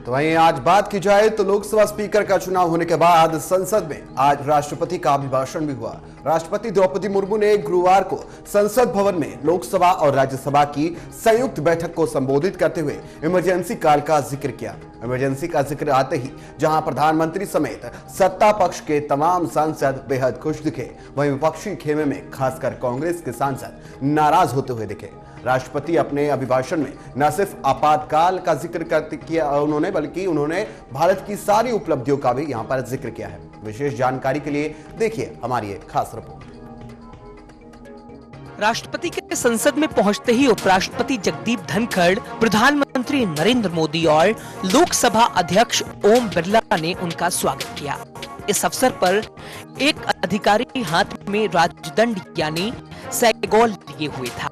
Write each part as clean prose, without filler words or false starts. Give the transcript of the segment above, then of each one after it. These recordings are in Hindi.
तो वहीं आज बात की जाए तो लोकसभा स्पीकर का चुनाव होने के बाद संसद में आज राष्ट्रपति का अभिभाषण भी हुआ। राष्ट्रपति द्रौपदी मुर्मू ने गुरुवार को संसद भवन में लोकसभा और राज्यसभा की संयुक्त बैठक को संबोधित करते हुए इमरजेंसी काल का जिक्र किया। इमरजेंसी का जिक्र आते ही जहां प्रधानमंत्री समेत सत्ता पक्ष के तमाम सांसद बेहद खुश दिखे, वहीं विपक्षी खेमे में खासकर कांग्रेस के सांसद नाराज होते हुए दिखे। राष्ट्रपति अपने अभिभाषण में न सिर्फ आपातकाल का जिक्र किया उन्होंने, बल्कि उन्होंने भारत की सारी उपलब्धियों का भी यहां पर जिक्र किया है। विशेष जानकारी के लिए देखिए हमारी एक खास रिपोर्ट। राष्ट्रपति के संसद में पहुंचते ही उपराष्ट्रपति जगदीप धनखड़, प्रधानमंत्री नरेंद्र मोदी और लोकसभा अध्यक्ष ओम बिरला ने उनका स्वागत किया। इस अवसर पर एक अधिकारी हाथ में राजदंड यानी सैगोल लिए हुए था।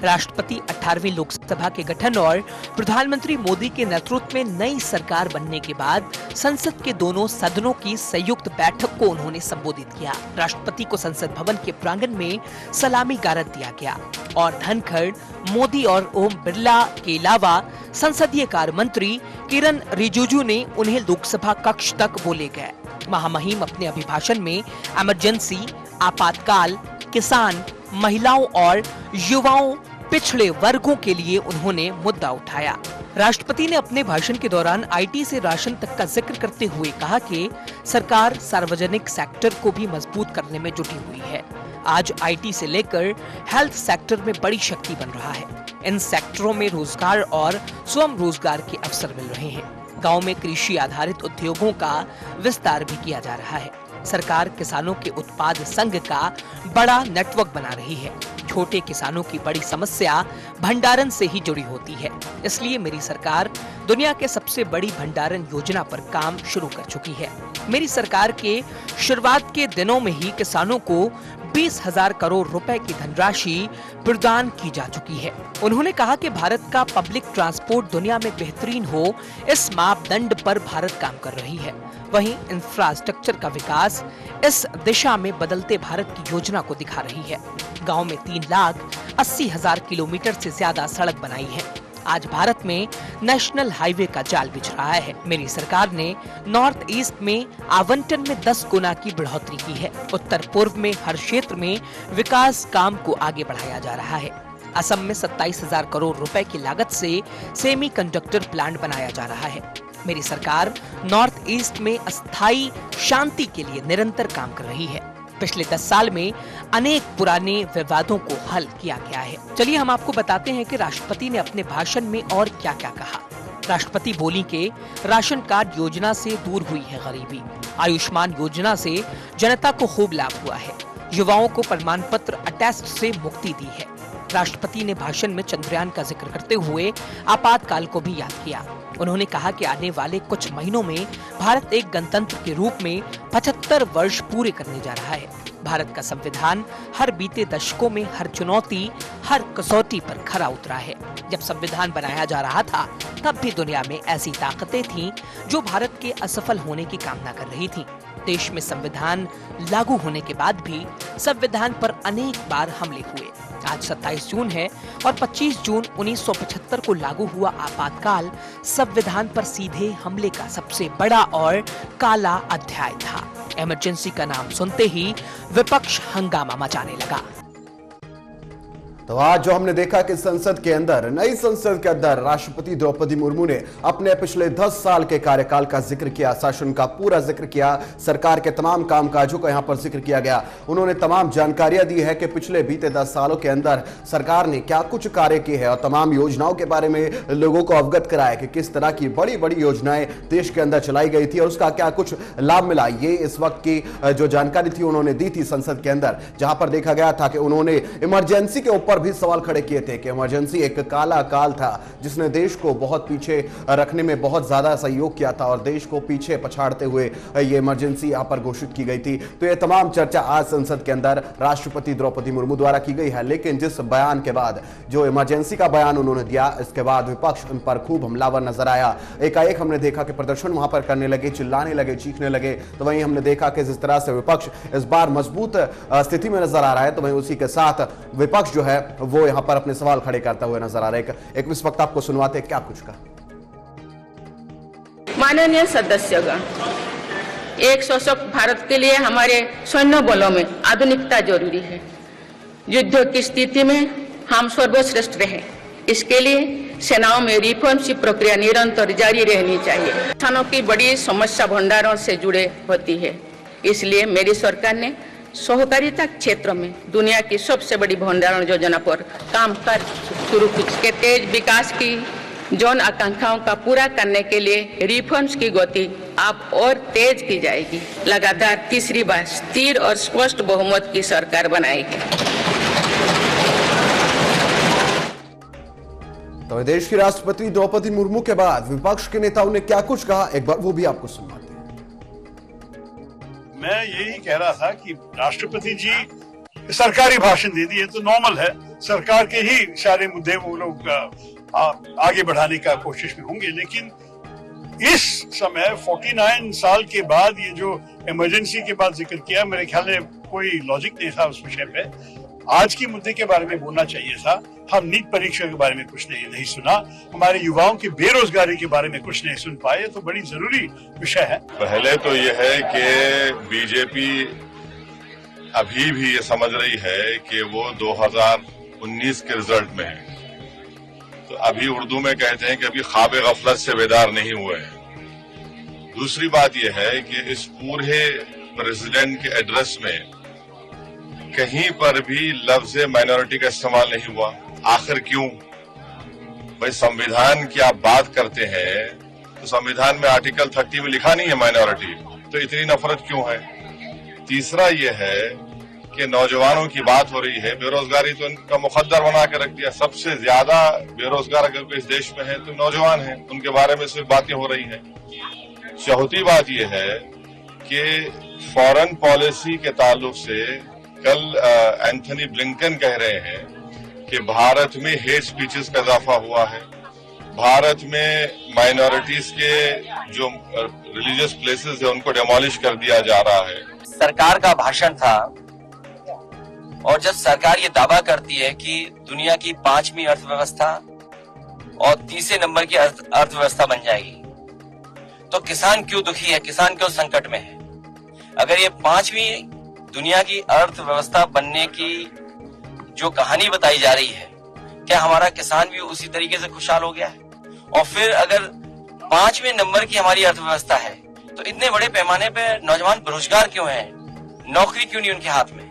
राष्ट्रपति 18वीं लोकसभा के गठन और प्रधानमंत्री मोदी के नेतृत्व में नई सरकार बनने के बाद संसद के दोनों सदनों की संयुक्त बैठक को उन्होंने संबोधित किया। राष्ट्रपति को संसद भवन के प्रांगण में सलामी गारद दिया गया और धनखड़, मोदी और ओम बिरला के अलावा संसदीय कार्य मंत्री किरण रिजिजू ने उन्हें लोकसभा कक्ष तक बोले गए। महामहिम अपने अभिभाषण में इमरजेंसी, आपातकाल, किसान, महिलाओं और युवाओं, पिछड़े वर्गों के लिए उन्होंने मुद्दा उठाया। राष्ट्रपति ने अपने भाषण के दौरान आईटी से राशन तक का जिक्र करते हुए कहा कि सरकार सार्वजनिक सेक्टर को भी मजबूत करने में जुटी हुई है। आज आईटी से लेकर हेल्थ सेक्टर में बड़ी शक्ति बन रहा है। इन सेक्टरों में रोजगार और स्वयं रोजगार के अवसर मिल रहे हैं। गांव में कृषि आधारित उद्योगों का विस्तार भी किया जा रहा है। सरकार किसानों के उत्पाद संघ का बड़ा नेटवर्क बना रही है। छोटे किसानों की बड़ी समस्या भंडारण से ही जुड़ी होती है, इसलिए मेरी सरकार दुनिया के सबसे बड़ी भंडारण योजना पर काम शुरू कर चुकी है। मेरी सरकार के शुरुआत के दिनों में ही किसानों को 20,000 करोड़ रुपए की धनराशि प्रदान की जा चुकी है। उन्होंने कहा कि भारत का पब्लिक ट्रांसपोर्ट दुनिया में बेहतरीन हो, इस मापदंड पर भारत काम कर रही है। वहीं इंफ्रास्ट्रक्चर का विकास इस दिशा में बदलते भारत की योजना को दिखा रही है। गांव में 3,80,000 किलोमीटर से ज्यादा सड़क बनाई है। आज भारत में नेशनल हाईवे का जाल बिछ रहा है। मेरी सरकार ने नॉर्थ ईस्ट में आवंटन में 10 गुना की बढ़ोतरी की है। उत्तर पूर्व में हर क्षेत्र में विकास काम को आगे बढ़ाया जा रहा है। असम में 27,000 करोड़ रुपए की लागत से सेमीकंडक्टर प्लांट बनाया जा रहा है। मेरी सरकार नॉर्थ ईस्ट में अस्थायी शांति के लिए निरंतर काम कर रही है। पिछले 10 साल में अनेक पुराने विवादों को हल किया गया है। चलिए हम आपको बताते हैं कि राष्ट्रपति ने अपने भाषण में और क्या क्या कहा। राष्ट्रपति बोली कि राशन कार्ड योजना से दूर हुई है गरीबी। आयुष्मान योजना से जनता को खूब लाभ हुआ है। युवाओं को प्रमाण पत्र अटेस्ट से मुक्ति दी है। राष्ट्रपति ने भाषण में चंद्रयान का जिक्र करते हुए आपातकाल को भी याद किया। उन्होंने कहा कि आने वाले कुछ महीनों में भारत एक गणतंत्र के रूप में 75 वर्ष पूरे करने जा रहा है। भारत का संविधान हर बीते दशकों में हर चुनौती, हर कसौटी पर खरा उतरा है। जब संविधान बनाया जा रहा था तब भी दुनिया में ऐसी ताकतें थीं जो भारत के असफल होने की कामना कर रही थीं। देश में संविधान लागू होने के बाद भी संविधान पर अनेक बार हमले हुए। आज 27 जून है और 25 जून 1975 को लागू हुआ आपातकाल संविधान पर सीधे हमले का सबसे बड़ा और काला अध्याय था। इमरजेंसी का नाम सुनते ही विपक्ष हंगामा मचाने लगा। तो आज जो हमने देखा कि संसद के अंदर, नई संसद के अंदर राष्ट्रपति द्रौपदी मुर्मू ने अपने पिछले 10 साल के कार्यकाल का जिक्र किया, शासन का पूरा जिक्र किया, सरकार के तमाम कामकाजों का यहां पर जिक्र किया गया। उन्होंने तमाम जानकारियां दी है कि पिछले बीते 10 सालों के अंदर सरकार ने क्या कुछ कार्य किए हैं और तमाम योजनाओं के बारे में लोगों को अवगत कराया कि किस तरह की बड़ी बड़ी योजनाएं देश के अंदर चलाई गई थी और उसका क्या कुछ लाभ मिला। ये इस वक्त की जो जानकारी थी उन्होंने दी थी संसद के अंदर, जहां पर देखा गया था कि उन्होंने इमरजेंसी के ऊपर भी सवाल खड़े किए थे कि इमरजेंसी एक काला काल था जिसने देश को बहुत पीछे रखने में बहुत ज्यादा सहयोग किया था और देश को पीछे पछाड़ते हुए ये इमरजेंसी यहां पर घोषित की गई थी। तो ये तमाम चर्चा आज संसद के अंदर राष्ट्रपति द्रौपदी मुर्मू द्वारा की गई है। लेकिन जिस बयान के बाद, जो इमरजेंसी का बयान उन्होंने दिया, इसके बाद विपक्ष उन पर खूब हमलावर नजर आया। एकाएक हमने देखा कि प्रदर्शन वहां पर करने लगे, चिल्लाने लगे, चीखने लगे। तो वहीं हमने देखा कि जिस तरह से विपक्ष इस बार मजबूत स्थिति में नजर आ रहा है, तो वहीं उसी के साथ विपक्ष जो है वो यहां पर अपने सवाल खड़े करता हुआ नजर आ रहा है। एक इस वक्त आपको सुनवाते क्या कुछ का। माननीय सदस्यगण, एक सशक्त भारत के लिए हमारे सैन्य बलों में आधुनिकता जरूरी है। युद्ध की स्थिति में हम सर्वश्रेष्ठ रहे, इसके लिए सेनाओं में रिफॉर्म्स की प्रक्रिया निरंतर जारी रहनी चाहिए। किसानों की बड़ी समस्या भंडारों से जुड़े होती है, इसलिए मेरी सरकार ने सहकारिता क्षेत्र में दुनिया की सबसे बड़ी भंडारण योजना पर काम कर शुरू के तेज विकास की जन आकांक्षाओं का पूरा करने के लिए रिफॉर्म्स की गति अब और तेज की जाएगी। लगातार तीसरी बार स्थिर और स्पष्ट बहुमत की सरकार बनाएगी। तो देश की राष्ट्रपति द्रौपदी मुर्मू के बाद विपक्ष के नेताओं ने क्या कुछ कहा, एक बार वो भी आपको सुनवाते हैं। मैं यही कह रहा था कि राष्ट्रपति जी सरकारी भाषण दे दिए तो नॉर्मल है, सरकार के ही सारे मुद्दे वो लोग आगे बढ़ाने का कोशिश में होंगे, लेकिन इस समय 49 साल के बाद ये जो इमरजेंसी के बाद जिक्र किया, मेरे ख्याल में कोई लॉजिक नहीं था उस विषय पे। आज के मुद्दे के बारे में बोलना चाहिए था। हम नीट परीक्षा के बारे में कुछ नहीं सुना, हमारे युवाओं की बेरोजगारी के बारे में कुछ नहीं सुन पाए, तो बड़ी जरूरी विषय है। पहले तो ये है कि बीजेपी अभी भी ये समझ रही है कि वो 2019 के रिजल्ट में है, तो अभी उर्दू में कहते हैं कि अभी ख्वाब गफलत से बेदार नहीं हुए हैं। दूसरी बात यह है कि इस पूरे प्रेसिडेंट के एड्रेस में कहीं पर भी लफ्ज माइनॉरिटी का इस्तेमाल नहीं हुआ। आखिर क्यों? भाई संविधान की आप बात करते हैं तो संविधान में आर्टिकल 30 में लिखा नहीं है माइनॉरिटी, तो इतनी नफरत क्यों है? तीसरा ये है कि नौजवानों की बात हो रही है, बेरोजगारी तो इनका मुकद्दर बना के रख दिया। सबसे ज्यादा बेरोजगार अगर कोई इस देश में है तो नौजवान हैं, उनके बारे में सिर्फ बातें हो रही हैं। चौथी बात यह है कि फॉरेन पॉलिसी के ताल्लुक से कल एंथनी ब्लिंकन कह रहे हैं कि भारत में हेट स्पीचेस का इजाफा हुआ है, भारत में माइनॉरिटीज के जो रिलीजियस प्लेसेस है उनको डेमोलिश कर दिया जा रहा है। सरकार का भाषण था, और जब सरकार ये दावा करती है कि दुनिया की 5वीं अर्थव्यवस्था और 30 नंबर की अर्थव्यवस्था बन जाएगी, तो किसान क्यों दुखी है, किसान क्यों संकट में है? अगर ये 5वीं दुनिया की अर्थव्यवस्था बनने की जो कहानी बताई जा रही है, क्या हमारा किसान भी उसी तरीके से खुशहाल हो गया है? और फिर अगर 5वें नंबर की हमारी अर्थव्यवस्था है, तो इतने बड़े पैमाने पे नौजवान बेरोजगार क्यों हैं? नौकरी क्यों नहीं उनके हाथ में?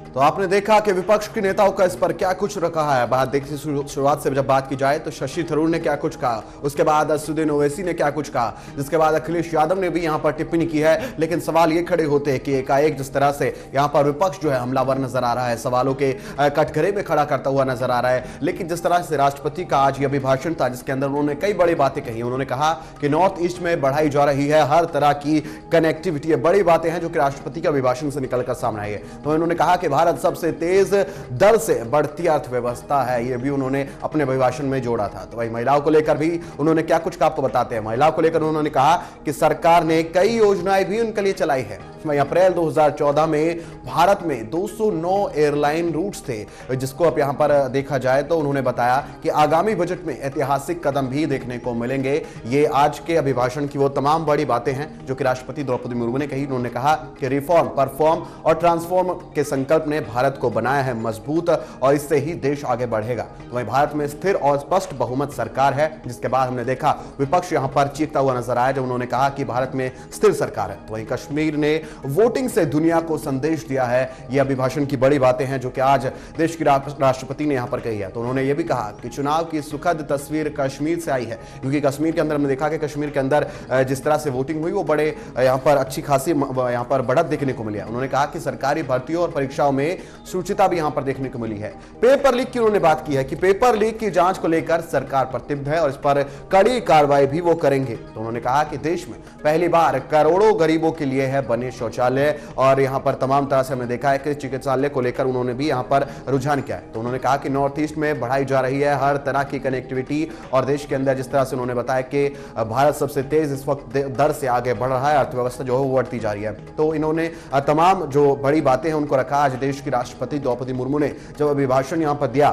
तो आपने देखा कि विपक्ष के नेताओं का इस पर क्या कुछ रखा है। बात देखिए, शुरुआत से जब बात की जाए तो शशि थरूर ने क्या कुछ कहा, उसके बाद असदुद्दीन ओवैसी ने क्या कुछ कहा, जिसके बाद अखिलेश यादव ने भी यहां पर टिप्पणी की है। लेकिन सवाल ये खड़े होते हैं कि एकाएक जिस तरह से यहां पर विपक्ष जो है हमलावर नजर आ रहा है, सवालों के कटघरे में खड़ा करता हुआ नजर आ रहा है। लेकिन जिस तरह से राष्ट्रपति का आज ये अभिभाषण था, जिसके अंदर उन्होंने कई बड़ी बातें कही। उन्होंने कहा कि नॉर्थ ईस्ट में बढ़ाई जा रही है हर तरह की कनेक्टिविटी, ये बड़ी बातें हैं जो कि राष्ट्रपति के अभिभाषण से निकलकर सामने आई है। तो उन्होंने कहा कि भारत सबसे तेज दर से बढ़ती अर्थव्यवस्था है, यह भी उन्होंने अपने अभिभाषण में जोड़ा था। तो वही महिलाओं को लेकर भी उन्होंने क्या कुछ कहा आपको बताते हैं। महिलाओं को लेकर उन्होंने कहा कि सरकार ने कई योजनाएं भी उनके लिए चलाई है। अप्रैल 2014 में भारत में 209 एयरलाइन रूट्स थे, जिसको अब यहां पर देखा जाए तो उन्होंने बताया कि आगामी बजट में ऐतिहासिक कदम भी देखने को मिलेंगे। ये आज के अभिभाषण की वो तमाम बड़ी बातें हैं जो कि राष्ट्रपति द्रौपदी मुर्मू ने कही। उन्होंने कहा कि रिफॉर्म, परफॉर्म और ट्रांसफॉर्म के संकल्प ने भारत को बनाया है मजबूत, और इससे ही देश आगे बढ़ेगा। तो वहीं भारत में स्थिर और स्पष्ट बहुमत सरकार है, जिसके बाद हमने देखा विपक्ष यहां पर चीखता हुआ नजर आया जब उन्होंने कहा कि भारत में स्थिर सरकार है। तो वहीं कश्मीर ने वोटिंग से दुनिया को संदेश दिया है। यह अभिभाषण की बड़ी बातें हैं जो कि आज देश की राष्ट्रपति ने यहां पर कही है। तो उन्होंने यह भी कहा कि चुनाव की सुखद तस्वीर कश्मीर से आई है, क्योंकि कश्मीर के अंदर हमने देखा कि कश्मीर के अंदर जिस तरह से वोटिंग हुई वो बड़े यहां पर अच्छी खासी यहां पर बढ़त देखने को मिली है। उन्होंने कहा कि सरकारी भर्तियों और परीक्षाओं में शुचिता भी यहां पर देखने को मिली है। पेपर लीक की उन्होंने बात की है कि पेपर लीक की जांच को लेकर सरकार प्रतिबद्ध है और इस पर कड़ी कार्रवाई भी वो करेंगे। तो उन्होंने कहा कि देश में पहली बार करोड़ों गरीबों के लिए है बने शौचालय, और यहां पर तमाम तरह से हमने देखा है कि चिकित्सालय को लेकर उन्होंने भी यहां पर रुझान किया है। तो उन्होंने कहा कि नॉर्थ ईस्ट में बढ़ाई जा रही है हर तरह की कनेक्टिविटी, और देश के अंदर जिस तरह से उन्होंने बताया कि भारत सबसे तेज इस वक्त दर से आगे बढ़ रहा है, अर्थव्यवस्था जो है वो बढ़ती जा रही है। तो इन्होंने तमाम जो बड़ी बातें हैं उनको रखा। आज देश की राष्ट्रपति द्रौपदी मुर्मू ने जब अभिभाषण यहां पर दिया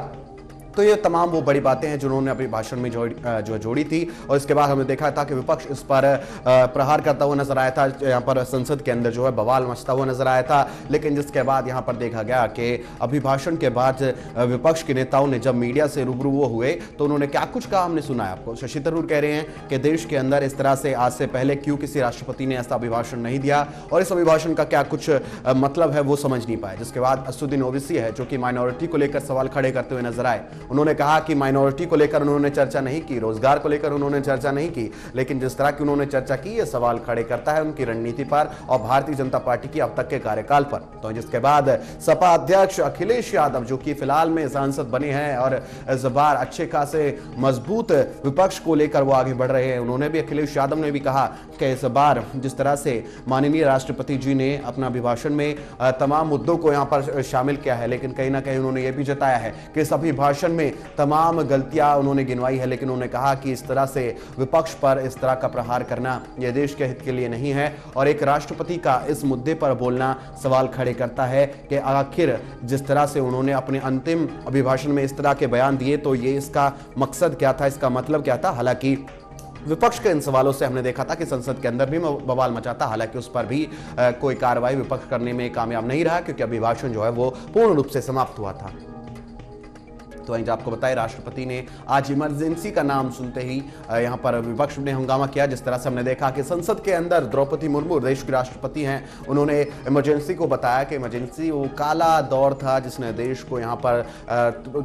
तो ये तमाम वो बड़ी बातें हैं जिन्होंने अपने भाषण में जो जोड़ी थी। और इसके बाद हमने देखा था कि विपक्ष इस पर प्रहार करता हुआ नजर आया था, यहाँ पर संसद के अंदर जो है बवाल मचता हुआ नजर आया था। लेकिन जिसके बाद यहाँ पर देखा गया कि अभिभाषण के बाद विपक्ष के नेताओं ने जब मीडिया से रूबरू वो हुए तो उन्होंने क्या कुछ कहा हमने सुना है आपको। शशि थरूर कह रहे हैं कि देश के अंदर इस तरह से आज से पहले क्यों किसी राष्ट्रपति ने ऐसा अभिभाषण नहीं दिया और इस अभिभाषण का क्या कुछ मतलब है वो समझ नहीं पाए। जिसके बाद असदुद्दीन ओवैसी है जो कि माइनॉरिटी को लेकर सवाल खड़े करते हुए नजर आए। उन्होंने कहा कि माइनॉरिटी को लेकर उन्होंने चर्चा नहीं की, रोजगार को लेकर उन्होंने चर्चा नहीं की, लेकिन जिस तरह की उन्होंने चर्चा की ये सवाल खड़े करता है उनकी रणनीति पर और भारतीय जनता पार्टी की अब तक के कार्यकाल पर। तो जिसके बाद सपा अध्यक्ष अखिलेश यादव जो कि फिलहाल में सांसद बने हैं और इस बार अच्छे खासे मजबूत विपक्ष को लेकर वो आगे बढ़ रहे हैं, उन्होंने भी अखिलेश यादव ने भी कहा कि इस बार जिस तरह से माननीय राष्ट्रपति जी ने अपना अभिभाषण में तमाम मुद्दों को यहां पर शामिल किया है, लेकिन कहीं ना कहीं उन्होंने ये भी जताया है कि इस अभिभाषण में तमाम गलतियां उन्होंने गिनवाई है, लेकिन उन्होंने कहा कि इस तरह से विपक्ष पर इस तरह का प्रहार करना यह देश के हित के लिए नहीं है और एक राष्ट्रपति का इस मुद्दे पर बोलना सवाल खड़े करता है कि आखिर जिस तरह से उन्होंने अपने अंतिम अभिभाषण में इस तरह के बयान दिए तो ये इसका मकसद क्या था, इसका मतलब क्या था। हालांकि विपक्ष के इन सवालों से हमने देखा था कि संसद के अंदर भी बवाल मचा था, हालांकि उस पर भी कोई कार्रवाई विपक्ष करने में कामयाब नहीं रहा क्योंकि अभिभाषण जो है वो पूर्ण रूप से समाप्त हुआ था। तो वहीं आपको बताएं राष्ट्रपति ने आज इमरजेंसी का नाम सुनते ही यहां पर विपक्ष ने हंगामा किया। जिस तरह से हमने देखा कि संसद के अंदर द्रौपदी मुर्मू देश की राष्ट्रपति हैं, उन्होंने इमरजेंसी को बताया कि इमरजेंसी वो काला दौर था जिसने देश को यहां पर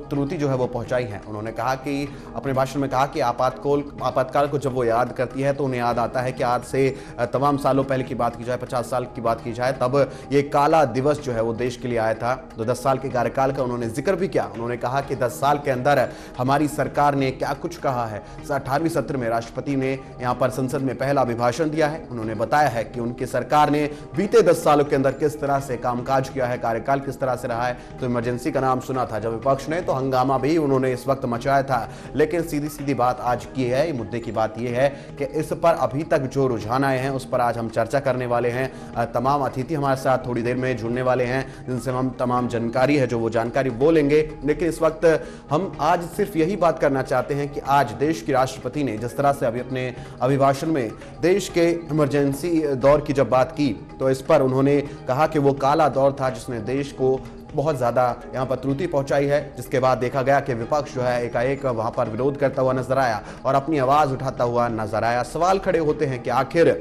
त्रुटि जो है वो पहुंचाई है। उन्होंने कहा कि अपने भाषण में कहा कि आपातकाल को जब वो याद करती है तो उन्हें याद आता है कि आज से तमाम सालों पहले की बात की जाए, 50 साल की बात की जाए, तब ये काला दिवस जो है वो देश के लिए आया था। तो 10 साल के कार्यकाल का उन्होंने जिक्र भी किया। उन्होंने कहा कि 10 साल के अंदर हमारी सरकार ने क्या कुछ कहा है। 18वें सत्र में राष्ट्रपति ने यहां पर संसद में पहला अभिभाषण दिया है। उन्होंने बताया है कि उनकी सरकार ने बीते 10 सालों के अंदर किस तरह से कामकाज किया है, कार्यकाल किस तरह से रहा है। तो इमरजेंसी का नाम सुना था जब विपक्ष ने, तो हंगामा भी उन्होंने इस वक्त मचाया था। लेकिन सीधी सीधी बात आज की है, मुद्दे की बात यह है कि इस पर अभी तक जो रुझान आए हैं उस पर आज हम चर्चा करने वाले हैं। तमाम अतिथि हमारे साथ थोड़ी देर में जुड़ने वाले हैं जिनसे हम तमाम जानकारी है जो वो जानकारी वो लेंगे। लेकिन इस वक्त हम आज सिर्फ यही बात करना चाहते हैं कि आज देश की राष्ट्रपति ने जिस तरह से अभी अपने अभिभाषण में देश के इमरजेंसी दौर की जब बात की तो इस पर उन्होंने कहा कि वो काला दौर था जिसने देश को बहुत ज्यादा यहां पर त्रुटि पहुंचाई है। जिसके बाद देखा गया कि विपक्ष जो है एकाएक वहां पर विरोध करता हुआ नजर आया और अपनी आवाज उठाता हुआ नजर आया। सवाल खड़े होते हैं कि आखिर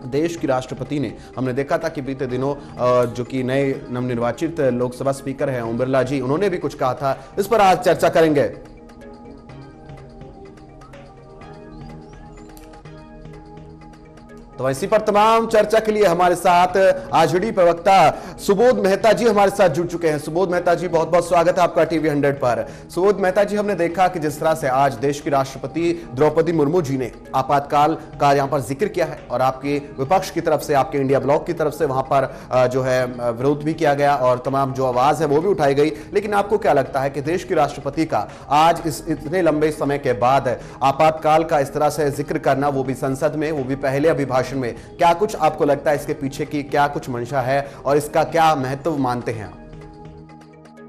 देश की राष्ट्रपति ने, हमने देखा था कि बीते दिनों जो कि नए नवनिर्वाचित लोकसभा स्पीकर हैं ओम बिरला जी, उन्होंने भी कुछ कहा था। इस पर आज चर्चा करेंगे। तो इसी पर तमाम चर्चा के लिए हमारे साथ आजड़ी प्रवक्ता सुबोध मेहता जी हमारे साथ जुड़ चुके हैं। सुबोध मेहता जी, बहुत बहुत स्वागत है आपका टीवी 100 पर। सुबोध मेहता जी, हमने देखा कि जिस तरह से आज देश की राष्ट्रपति द्रौपदी मुर्मू जी ने आपातकाल का यहां पर जिक्र किया है और आपके विपक्ष की तरफ से, आपके इंडिया ब्लॉक की तरफ से वहां पर जो है विरोध भी किया गया और तमाम जो आवाज है वो भी उठाई गई। लेकिन आपको क्या लगता है कि देश की राष्ट्रपति का आज इस इतने लंबे समय के बाद आपातकाल का इस तरह से जिक्र करना, वो भी संसद में, वो भी पहले अभिभाषण में, क्या कुछ आपको लगता है इसके पीछे की क्या कुछ मंशा है और इसका क्या महत्व मानते हैं आप?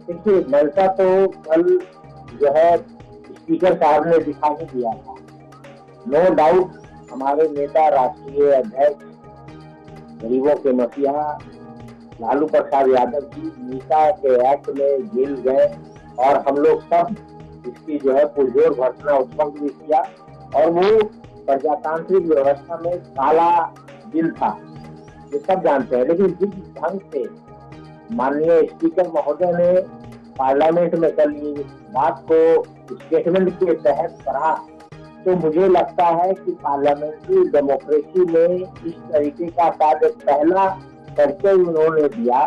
देखिए, मंशा तो कल जो है स्पीकर साहब ने दिखा ही दिया था। नो डाउट हमारे नेता, राष्ट्रीय अध्यक्ष, गरीबों के मसीहा लालू प्रसाद यादव जी मीसा के एक्ट में जेल गए और हम लोग सब इसकी जो है पुरजोर भर्त्सना उस वक्त भी किया और वो प्रजातांत्रिक व्यवस्था में काला बिल था, ये सब जानते हैं। लेकिन जिस ढंग से माननीय स्पीकर महोदय ने पार्लियामेंट में कल इस बात को स्टेटमेंट के तहत पढ़ा, तो मुझे लगता है कि पार्लियामेंट्री डेमोक्रेसी में इस तरीके का शायद पहला परिचय उन्होंने दिया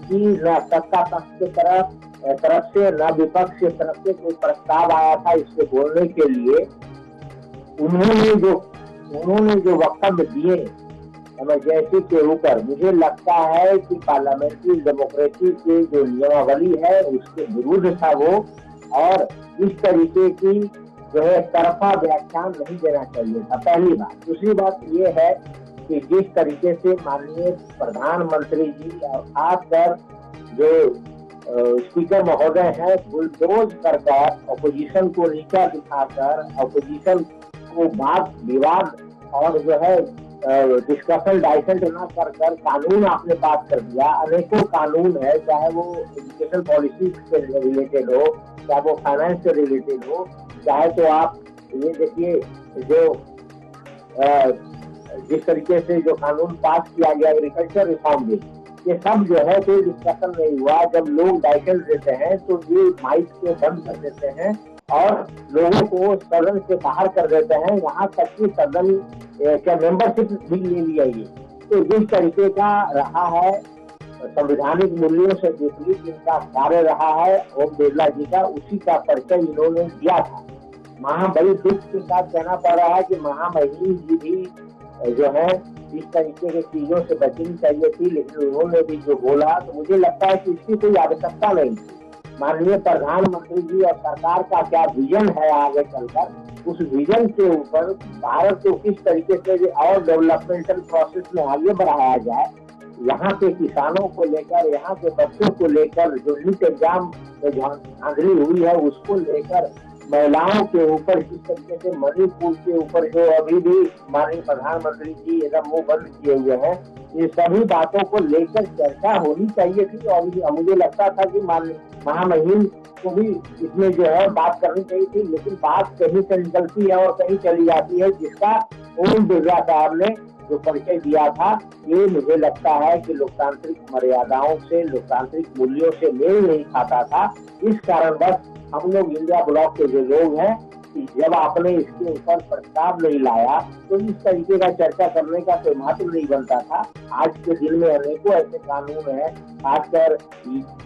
कि न सत्ता पक्ष की तरफ से न विपक्ष की तरफ से कोई प्रस्ताव आया था इससे बोलने के लिए। उन्होंने जो वक्तव्य दिए इमरजेंसी के ऊपर, मुझे लगता है कि पार्लियामेंट्री डेमोक्रेसी के जो नियमावली है उसके विरुद्ध था वो, और इस तरीके की जो है तरफा व्याख्यान नहीं देना चाहिए था, पहली बात। दूसरी बात ये है कि जिस तरीके से माननीय प्रधानमंत्री जी और खासकर जो स्पीकर महोदय हैं, बुलडोज कर ऑपोजिशन को नीचा दिखाकर, ऑपोजिशन को वाद विवाद और जो है डिस्कशन डाइसेंट न कर कानून आपने पास कर दिया। अनेकों कानून है, चाहे वो एजुकेशन पॉलिसी से रिलेटेड हो, चाहे वो फाइनेंस से रिलेटेड हो, चाहे तो आप ये देखिए जो जिस तरीके से जो कानून पास किया गया एग्रीकल्चर रिफॉर्म बिल, ये सब जो है कोई डिस्कशन नहीं हुआ। जब लोग डाइसेंट देते हैं तो ये माइक को बंद कर देते हैं और लोगों को सदन से बाहर कर देते हैं, यहाँ तक कि सदन क्या मेंबरशिप भी ले लिया ये। तो जिस तरीके का रहा है संवैधानिक मूल्यों से विपरीत इनका कार्य रहा है ओम बिरला जी का, उसी का परिचय इन्होंने दिया था। बड़ी दुख के साथ कहना पड़ रहा है कि महामहिम जी भी जो है इस तरीके की चीजों से बचनी चाहिए थी, लेकिन उन्होंने भी जो बोला तो मुझे लगता है कि इसकी कोई आवश्यकता नहीं थी। माननीय प्रधानमंत्री जी और सरकार का क्या विजन है आगे चलकर, उस विजन के ऊपर भारत को किस तरीके से और डेवलपमेंटल प्रोसेस में आगे बढ़ाया जाए, यहाँ के किसानों को लेकर, यहाँ के बच्चों को लेकर, जो नीट एग्जाम में धांधली हुई है उसको लेकर, महिलाओं के ऊपर किस तरीके से, मणिपुर के ऊपर जो अभी भी माननीय प्रधानमंत्री जी एकदम मुंह बंद किए हुए हैं, ये सभी बातों को लेकर चर्चा होनी चाहिए थी। और मुझे लगता था कि महामहिम को भी इसमें जो है बात करनी चाहिए थी, लेकिन बात कहीं से निकलती है और कहीं चली जाती है, जिसका ओम बिरला साहब ने जो परिचय दिया था, ये मुझे लगता है कि लोकतांत्रिक मर्यादाओं से, लोकतांत्रिक मूल्यों से मेल नहीं खाता था। इस कारण बस हम लोग इंडिया ब्लॉक के जो लोग हैं, जब आपने इसके ऊपर प्रस्ताव नहीं लाया तो इस तरीके का चर्चा करने का कोई महत्व नहीं बनता था। आज के दिन में अनेकों ऐसे कानून है, खासकर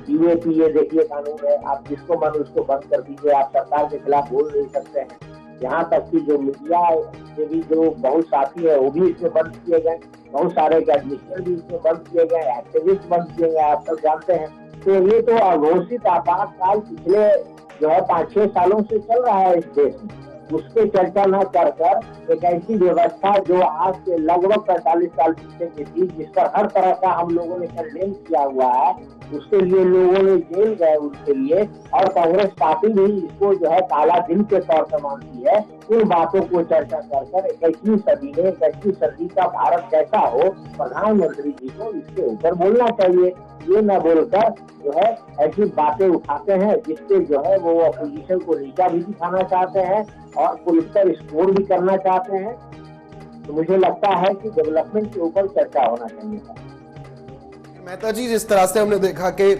यूएपीए देखिए कानून है, आप जिसको मन उसको बंद कर दीजिए, आप सरकार के खिलाफ बोल नहीं सकते हैं। यहाँ तक कि जो मीडिया के भी जो बहुत साथी है वो भी इसमें बंद किए गए, बहुत सारे गैजेटियर भी इसमें बंद किए गए, एक्टिविस्ट बंद किए गए, आप सब जानते हैं। तो ये तो अघोषित आपातकाल पिछले जो है 5-6 सालों से चल रहा है इस देश में, उस पर चर्चा न कर एक ऐसी व्यवस्था जो आज से लगभग 45 साल पीछे की थी, जिस पर हर तरह का हम लोगों ने कंडेम किया हुआ है, उसके लिए लोगों ने जेल गए उसके लिए, और कांग्रेस पार्टी भी इसको जो है काला दिन के तौर पर मानती है। इन बातों को चर्चा कर 21वीं सदी में 21वीं सदी का भारत कैसा हो, प्रधानमंत्री जी को इसके ऊपर बोलना चाहिए। ये न बोलकर जो है ऐसी बातें उठाते हैं जिससे जो है वो अपोजिशन को नीचा भी दिखाना चाहते हैं और पॉलिटिकल स्कोर भी करना चाहते हैं। तो मुझे लगता है कि डेवलपमेंट के ऊपर चर्चा होना चाहिए था। मेहता जी, जिस तरह से हमने देखा कि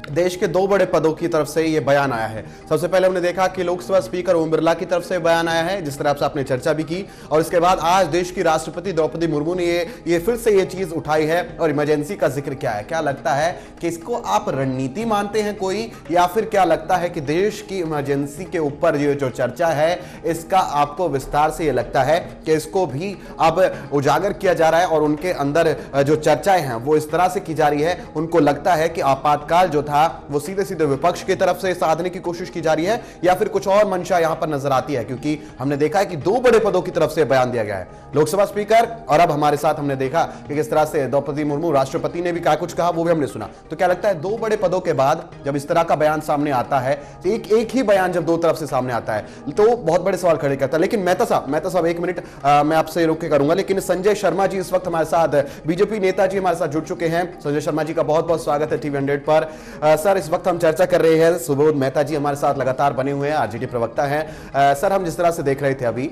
देश के 2 बड़े पदों की तरफ से ये बयान आया है, सबसे पहले हमने देखा कि लोकसभा स्पीकर ओम बिरला की तरफ से बयान आया है, जिस तरह से आपने चर्चा भी की, और इसके बाद आज देश की राष्ट्रपति द्रौपदी मुर्मू ने ये फिर से ये चीज उठाई है और इमरजेंसी का जिक्र किया है। क्या लगता है कि इसको आप रणनीति मानते हैं कोई, या फिर क्या लगता है कि देश की इमरजेंसी के ऊपर ये जो चर्चा है इसका आपको विस्तार से ये लगता है कि इसको भी अब उजागर किया जा रहा है और उनके अंदर जो चर्चाएं हैं वो इस तरह से की जा रही है, उनको लगता है कि आपातकाल जो था वो सीधे सीधे विपक्ष की तरफ से साधने की कोशिश की जा रही है, या फिर कुछ और मंशा यहां पर नजर आती है? क्योंकि हमने देखा है कि 2 बड़े पदों की तरफ से बयान दिया गया है, लोकसभा स्पीकर, और अब हमारे साथ हमने देखा कि किस तरह से द्रौपदी मुर्मू राष्ट्रपति ने भी क्या कुछ कहा, वो भी हमने सुना। तो क्या लगता है 2 बड़े पदों के बाद जब इस तरह का बयान सामने आता है, एक ही बयान जब 2 तरफ से सामने आता है तो बहुत बड़े सवाल खड़े करता है। लेकिन मेहता साहब 1 मिनट मैं आपसे रोक के करूंगा, लेकिन संजय शर्मा जी इस वक्त हमारे साथ, बीजेपी नेता जी हमारे साथ जुड़ चुके हैं। संजय शर्मा जी का बहुत बहुत स्वागत है टीवी 100 पर। सर, इस वक्त हम चर्चा कर रहे हैं, सुबोध मेहता जी हमारे साथ लगातार बने हुए हैं, आरजेडी प्रवक्ता हैं। सर, हम जिस तरह से देख रहे थे अभी,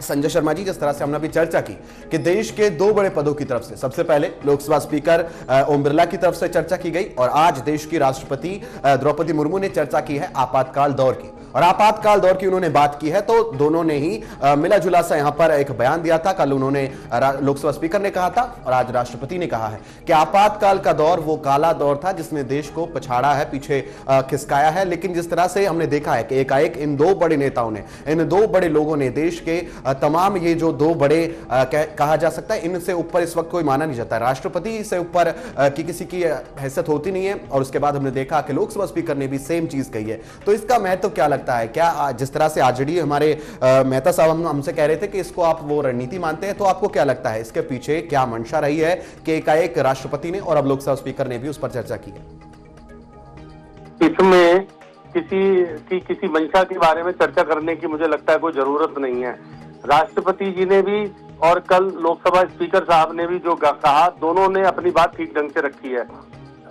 संजय शर्मा जी, जिस तरह से हमने अभी चर्चा की कि देश के 2 बड़े पदों की तरफ से सबसे पहले लोकसभा स्पीकर ओम बिरला की तरफ से चर्चा की गई, और आज देश की राष्ट्रपति द्रौपदी मुर्मू ने चर्चा की है आपातकाल दौर की, और आपातकाल दौर की उन्होंने बात की है। तो दोनों ने ही मिला जुला सा यहां पर एक बयान दिया था। कल उन्होंने लोकसभा स्पीकर ने कहा था और आज राष्ट्रपति ने कहा है कि आपातकाल का दौर वो काला दौर था जिसने देश को पछाड़ा है, पीछे खिसकाया है। लेकिन जिस तरह से हमने देखा है कि एकाएक इन 2 बड़े नेताओं ने, इन 2 बड़े लोगों ने देश के तमाम ये जो 2 बड़े कहा जा सकता है, इनसे ऊपर इस वक्त कोई माना नहीं जाता है। राष्ट्रपति से ऊपर की किसी की हैसियत होती नहीं है, और उसके बाद हमने देखा कि लोकसभा स्पीकर ने भी सेम चीज कही है। तो इसका महत्व क्या लगता है? क्या जिस तरह से आरजेडी हमारे मेहता साहब हमसे कह रहे थे कि इसको आप वो रणनीति मानते हैं, तो आपको क्या लगता है इसके पीछे क्या मंशा रही है कि एकाएक राष्ट्रपति ने और अब लोकसभा स्पीकर ने भी उस पर चर्चा की है? इसमें किसी मंशा के बारे में चर्चा करने की मुझे लगता है कोई जरूरत नहीं है। राष्ट्रपति जी ने भी और कल लोकसभा स्पीकर साहब ने भी जो कहा, दोनों ने अपनी बात ठीक ढंग से रखी है।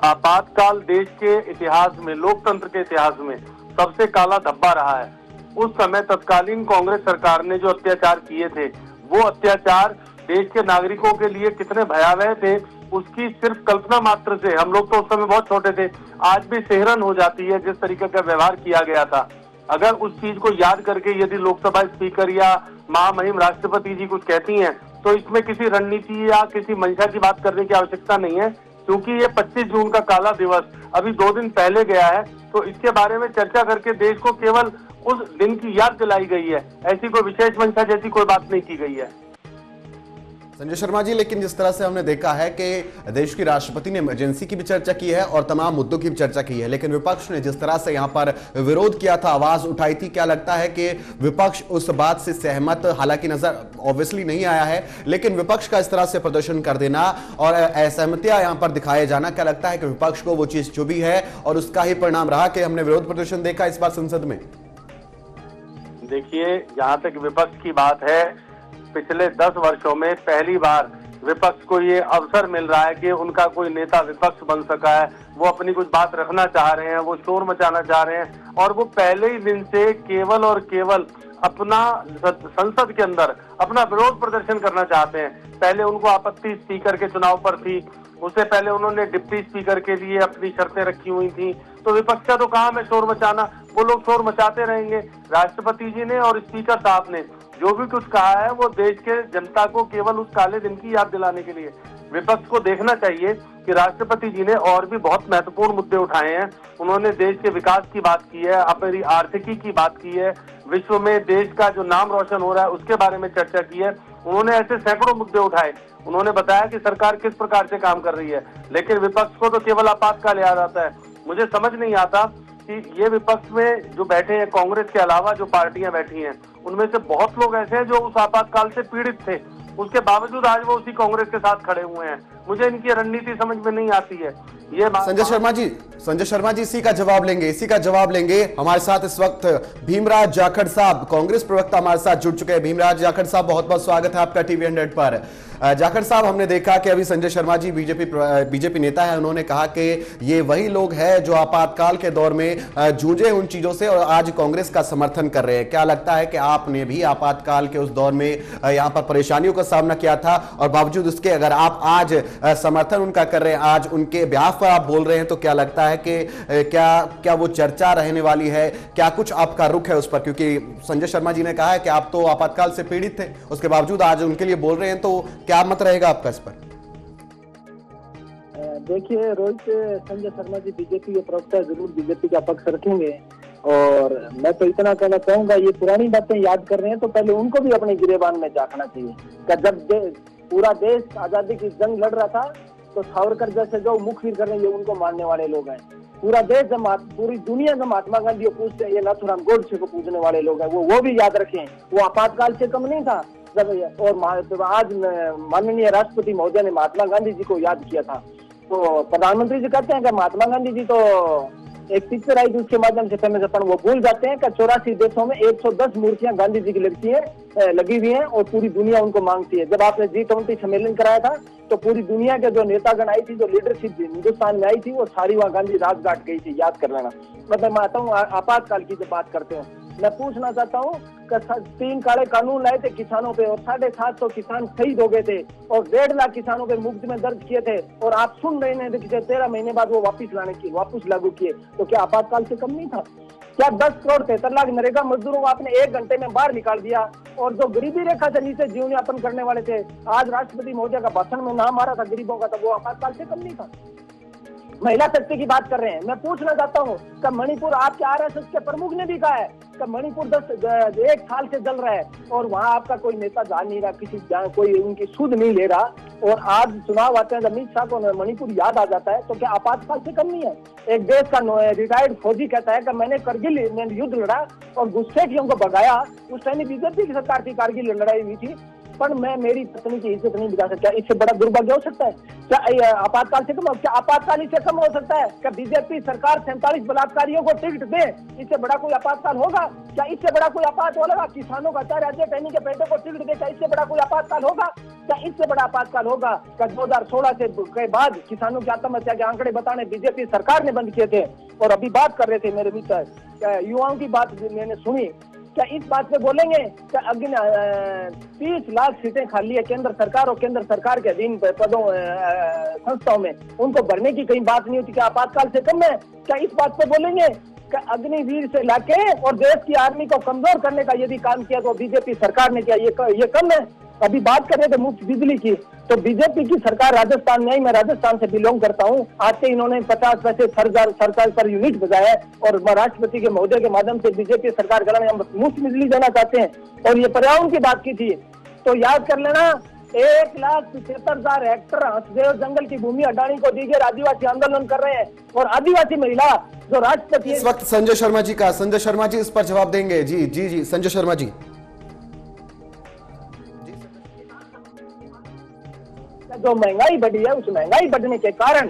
आपातकाल देश के इतिहास में, लोकतंत्र के इतिहास में सबसे काला धब्बा रहा है। उस समय तत्कालीन कांग्रेस सरकार ने जो अत्याचार किए थे, वो अत्याचार देश के नागरिकों के लिए कितने भयावह थे, उसकी सिर्फ कल्पना मात्र से, हम लोग तो उस समय बहुत छोटे थे, आज भी सिहरन हो जाती है जिस तरीके का व्यवहार किया गया था। अगर उस चीज को याद करके यदि लोकसभा स्पीकर या महामहिम राष्ट्रपति जी कुछ कहती हैं, तो इसमें किसी रणनीति या किसी मंशा की बात करने की आवश्यकता नहीं है, क्योंकि ये 25 जून का काला दिवस अभी 2 दिन पहले गया है। तो इसके बारे में चर्चा करके देश को केवल उस दिन की याद दिलाई गई है, ऐसी कोई विशेष मंशा जैसी कोई बात नहीं की गई है। संजय शर्मा जी, लेकिन जिस तरह से हमने देखा है कि देश की राष्ट्रपति ने इमरजेंसी की भी चर्चा की है और तमाम मुद्दों की भी चर्चा की है, लेकिन विपक्ष ने जिस तरह से यहां पर विरोध किया था, आवाज उठाई थी, क्या लगता है कि विपक्ष उस बात से सहमत, हालांकि नजर ऑब्वियसली नहीं आया है, लेकिन विपक्ष का इस तरह से प्रदर्शन कर देना और असहमतियां यहां पर दिखाए जाना, क्या लगता है कि विपक्ष को वो चीज चुभी है और उसका ही परिणाम रहा कि हमने विरोध प्रदर्शन देखा इस बार संसद में? देखिए, जहां तक विपक्ष की बात है, पिछले 10 वर्षों में पहली बार विपक्ष को ये अवसर मिल रहा है कि उनका कोई नेता विपक्ष बन सका है, वो अपनी कुछ बात रखना चाह रहे हैं, वो शोर मचाना चाह रहे हैं, और वो पहले ही दिन से केवल और केवल अपना संसद के अंदर अपना विरोध प्रदर्शन करना चाहते हैं। पहले उनको आपत्ति स्पीकर के चुनाव पर थी, उससे पहले उन्होंने डिप्टी स्पीकर के लिए अपनी शर्तें रखी हुई थी। तो विपक्ष का तो काम है शोर मचाना, वो लोग शोर मचाते रहेंगे। राष्ट्रपति जी ने और स्पीकर साहब ने जो भी कुछ कहा है, वो देश के जनता को केवल उस काले दिन की याद दिलाने के लिए। विपक्ष को देखना चाहिए कि राष्ट्रपति जी ने और भी बहुत महत्वपूर्ण मुद्दे उठाए हैं। उन्होंने देश के विकास की बात की है, अपनी आर्थिकी की बात की है, विश्व में देश का जो नाम रोशन हो रहा है उसके बारे में चर्चा की है। उन्होंने ऐसे सैकड़ों मुद्दे उठाए, उन्होंने बताया कि सरकार किस प्रकार से काम कर रही है, लेकिन विपक्ष को तो केवल आपातकाल याद आता है। मुझे समझ नहीं आता कि ये विपक्ष में जो बैठे हैं, कांग्रेस के अलावा जो पार्टियां बैठी हैं, उनमें से बहुत लोग ऐसे हैं जो उस आपातकाल से पीड़ित थे, उसके बावजूद आज वो उसी कांग्रेस के साथ खड़े हुए हैं। मुझे इनकी रणनीति समझ में नहीं आती है। ये संजय शर्मा जी इसी का जवाब लेंगे। हमारे साथ इस वक्त भीमराज जाखड़ साहब, कांग्रेस प्रवक्ता हमारे साथ जुड़ चुके हैं। भीमराज जाखड़ साहब, बहुत बहुत स्वागत है आपका टीवी 100 पर। जाखड़ साहब, हमने देखा कि अभी संजय शर्मा जी बीजेपी नेता है, उन्होंने कहा कि ये वही लोग हैं जो आपातकाल के दौर में जूझे उन चीजों से और आज कांग्रेस का समर्थन कर रहे हैं। क्या लगता है कि आपने भी आपातकाल के उस दौर में यहां पर परेशानियों का सामना किया था और बावजूद उसके अगर आप आज समर्थन उनका कर रहे हैं, आज उनके ब्याह पर आप बोल रहे हैं, तो क्या लगता है कि क्या वो चर्चा रहने वाली है? क्या कुछ आपका रुख है उस पर? क्योंकि संजय शर्मा जी ने कहा है कि आप तो आपातकाल से पीड़ित थे, उसके बावजूद आज उनके लिए बोल रहे हैं, तो क्या मत रहेगा आपका इस पर? देखिए रोहित, संजय शर्मा जी बीजेपी के प्रवक्ता जरूर बीजेपी का पक्ष रखेंगे, और मैं तो इतना कहना चाहूंगा, ये पुरानी बातें याद कर रहे हैं तो पहले उनको भी अपने गिरेबान में झांकना चाहिए। जब पूरा देश आजादी की जंग लड़ रहा था तो सावरकर जैसे जो मुखबिर कर रहे हैं, उनको मानने वाले लोग हैं। पूरा देश जब पूरी दुनिया जब महात्मा गांधी को पूछते हैं, ये नाथुराम गोडसे को पूछने वाले लोग हैं, वो भी याद रखें। वो आपातकाल से कम नहीं था जब, और आज माननीय राष्ट्रपति महोदय ने महात्मा गांधी जी को याद किया था। तो प्रधानमंत्री जी कहते हैं कि महात्मा गांधी जी तो एक पिक्चर आई थी उसके माध्यम से फेमस, अपन वो भूल जाते हैं कि 84 देशों में 110 मूर्तियां गांधी जी की लगी हुई हैं और पूरी दुनिया उनको मांगती है। जब आपने G20 सम्मेलन कराया था तो पूरी दुनिया के जो नेतागण आई थी, जो लीडरशिप हिंदुस्तान में आई थी, वो सारी वहाँ गांधी राजघाट गई थी, याद कर लेना। मतलब मैं आता हूँ आपातकाल की जब बात करते हो, मैं पूछना चाहता हूँ कि 3 काले कानून लाए थे किसानों पे और 750 किसान शहीद हो गए थे और 1.5 लाख किसानों पे मुकदमे दर्ज किए थे, और आप सुन रहे हैं कि 13 महीने बाद वो वापस लागू किए। तो क्या आपातकाल से कम नहीं था? क्या 10 करोड़ 73 लाख नरेगा मजदूरों को आपने 1 घंटे में बाहर निकाल दिया, और जो गरीबी रेखा से नीचे जीवन यापन करने वाले थे, आज राष्ट्रपति महोदय का भाषण में नाम आ रहा था गरीबों का, तो वो आपातकाल से कम नहीं था? महिला शक्ति की बात कर रहे हैं, मैं पूछना चाहता हूँ कि मणिपुर आपके RSS के प्रमुख ने भी कहा है कि मणिपुर 1 साल से जल रहा है और वहाँ आपका कोई नेता जा नहीं रहा, कोई उनकी सुध नहीं ले रहा, और आज चुनाव आते हैं, अमित शाह को मणिपुर याद आ जाता है। तो क्या आपातकाल से कम नहीं है? एक देश का रिटायर्ड फौजी कहता है कि मैंने करगिल में युद्ध लड़ा और घुसपैठियों को भगाया, उस टाइम बीजेपी की सरकार थी, कारगिल लड़ाई हुई थी, पर मैं मेरी पत्नी की इज्जत नहीं दिखा सकता। इससे बड़ा दुर्भाग्य हो सकता है क्या? आपातकाल से कम, क्या आपातकाल इससे कम हो सकता है? क्या बीजेपी सरकार 47 बलात्कारियों को टिकट दे, इससे बड़ा कोई आपातकाल होगा क्या? इससे बड़ा कोई आपात होगा? किसानों का 4 राज्य टहनी के बेटे को टिकट दे, क्या इससे बड़ा कोई आपातकाल होगा क्या? इससे बड़ा आपातकाल होगा क्या? 2016 के बाद किसानों की आत्महत्या के आंकड़े बताने बीजेपी सरकार ने बंद किए थे। और अभी बात कर रहे थे मेरे मित्र, युवाओं की बात मैंने सुनी, क्या इस बात पे बोलेंगे क्या? 30 लाख सीटें खाली है केंद्र सरकार और केंद्र सरकार के अधीन पदों संस्थाओं में, उनको भरने की कहीं बात नहीं होती क्या? आपातकाल से कम है क्या? इस बात पे बोलेंगे क्या? अग्निवीर से लाके और देश की आर्मी को कमजोर करने का यदि काम किया तो बीजेपी सरकार ने किया, ये कम है? अभी बात कर रहे थे मुफ्त बिजली की, तो बीजेपी की सरकार राजस्थान में आई, मैं राजस्थान से बिलोंग करता हूँ, आते इन्होंने 50 पैसे सरकार पर यूनिट बजाया और राष्ट्रपति के महोदय के माध्यम से बीजेपी सरकार कर मुफ्त बिजली देना चाहते हैं। और ये पर्यावरण की बात की थी तो याद कर लेना, 1,75,000 हेक्टर हंसदेव जंगल की भूमि अडानी को दी गई, आदिवासी आंदोलन कर रहे हैं। और आदिवासी महिला जो राष्ट्रपति इस वक्त संजय शर्मा जी का, संजय शर्मा जी इस पर जवाब देंगे। जी जी जी संजय शर्मा जी। जो महंगाई बढ़ी है, उस महंगाई बढ़ने के कारण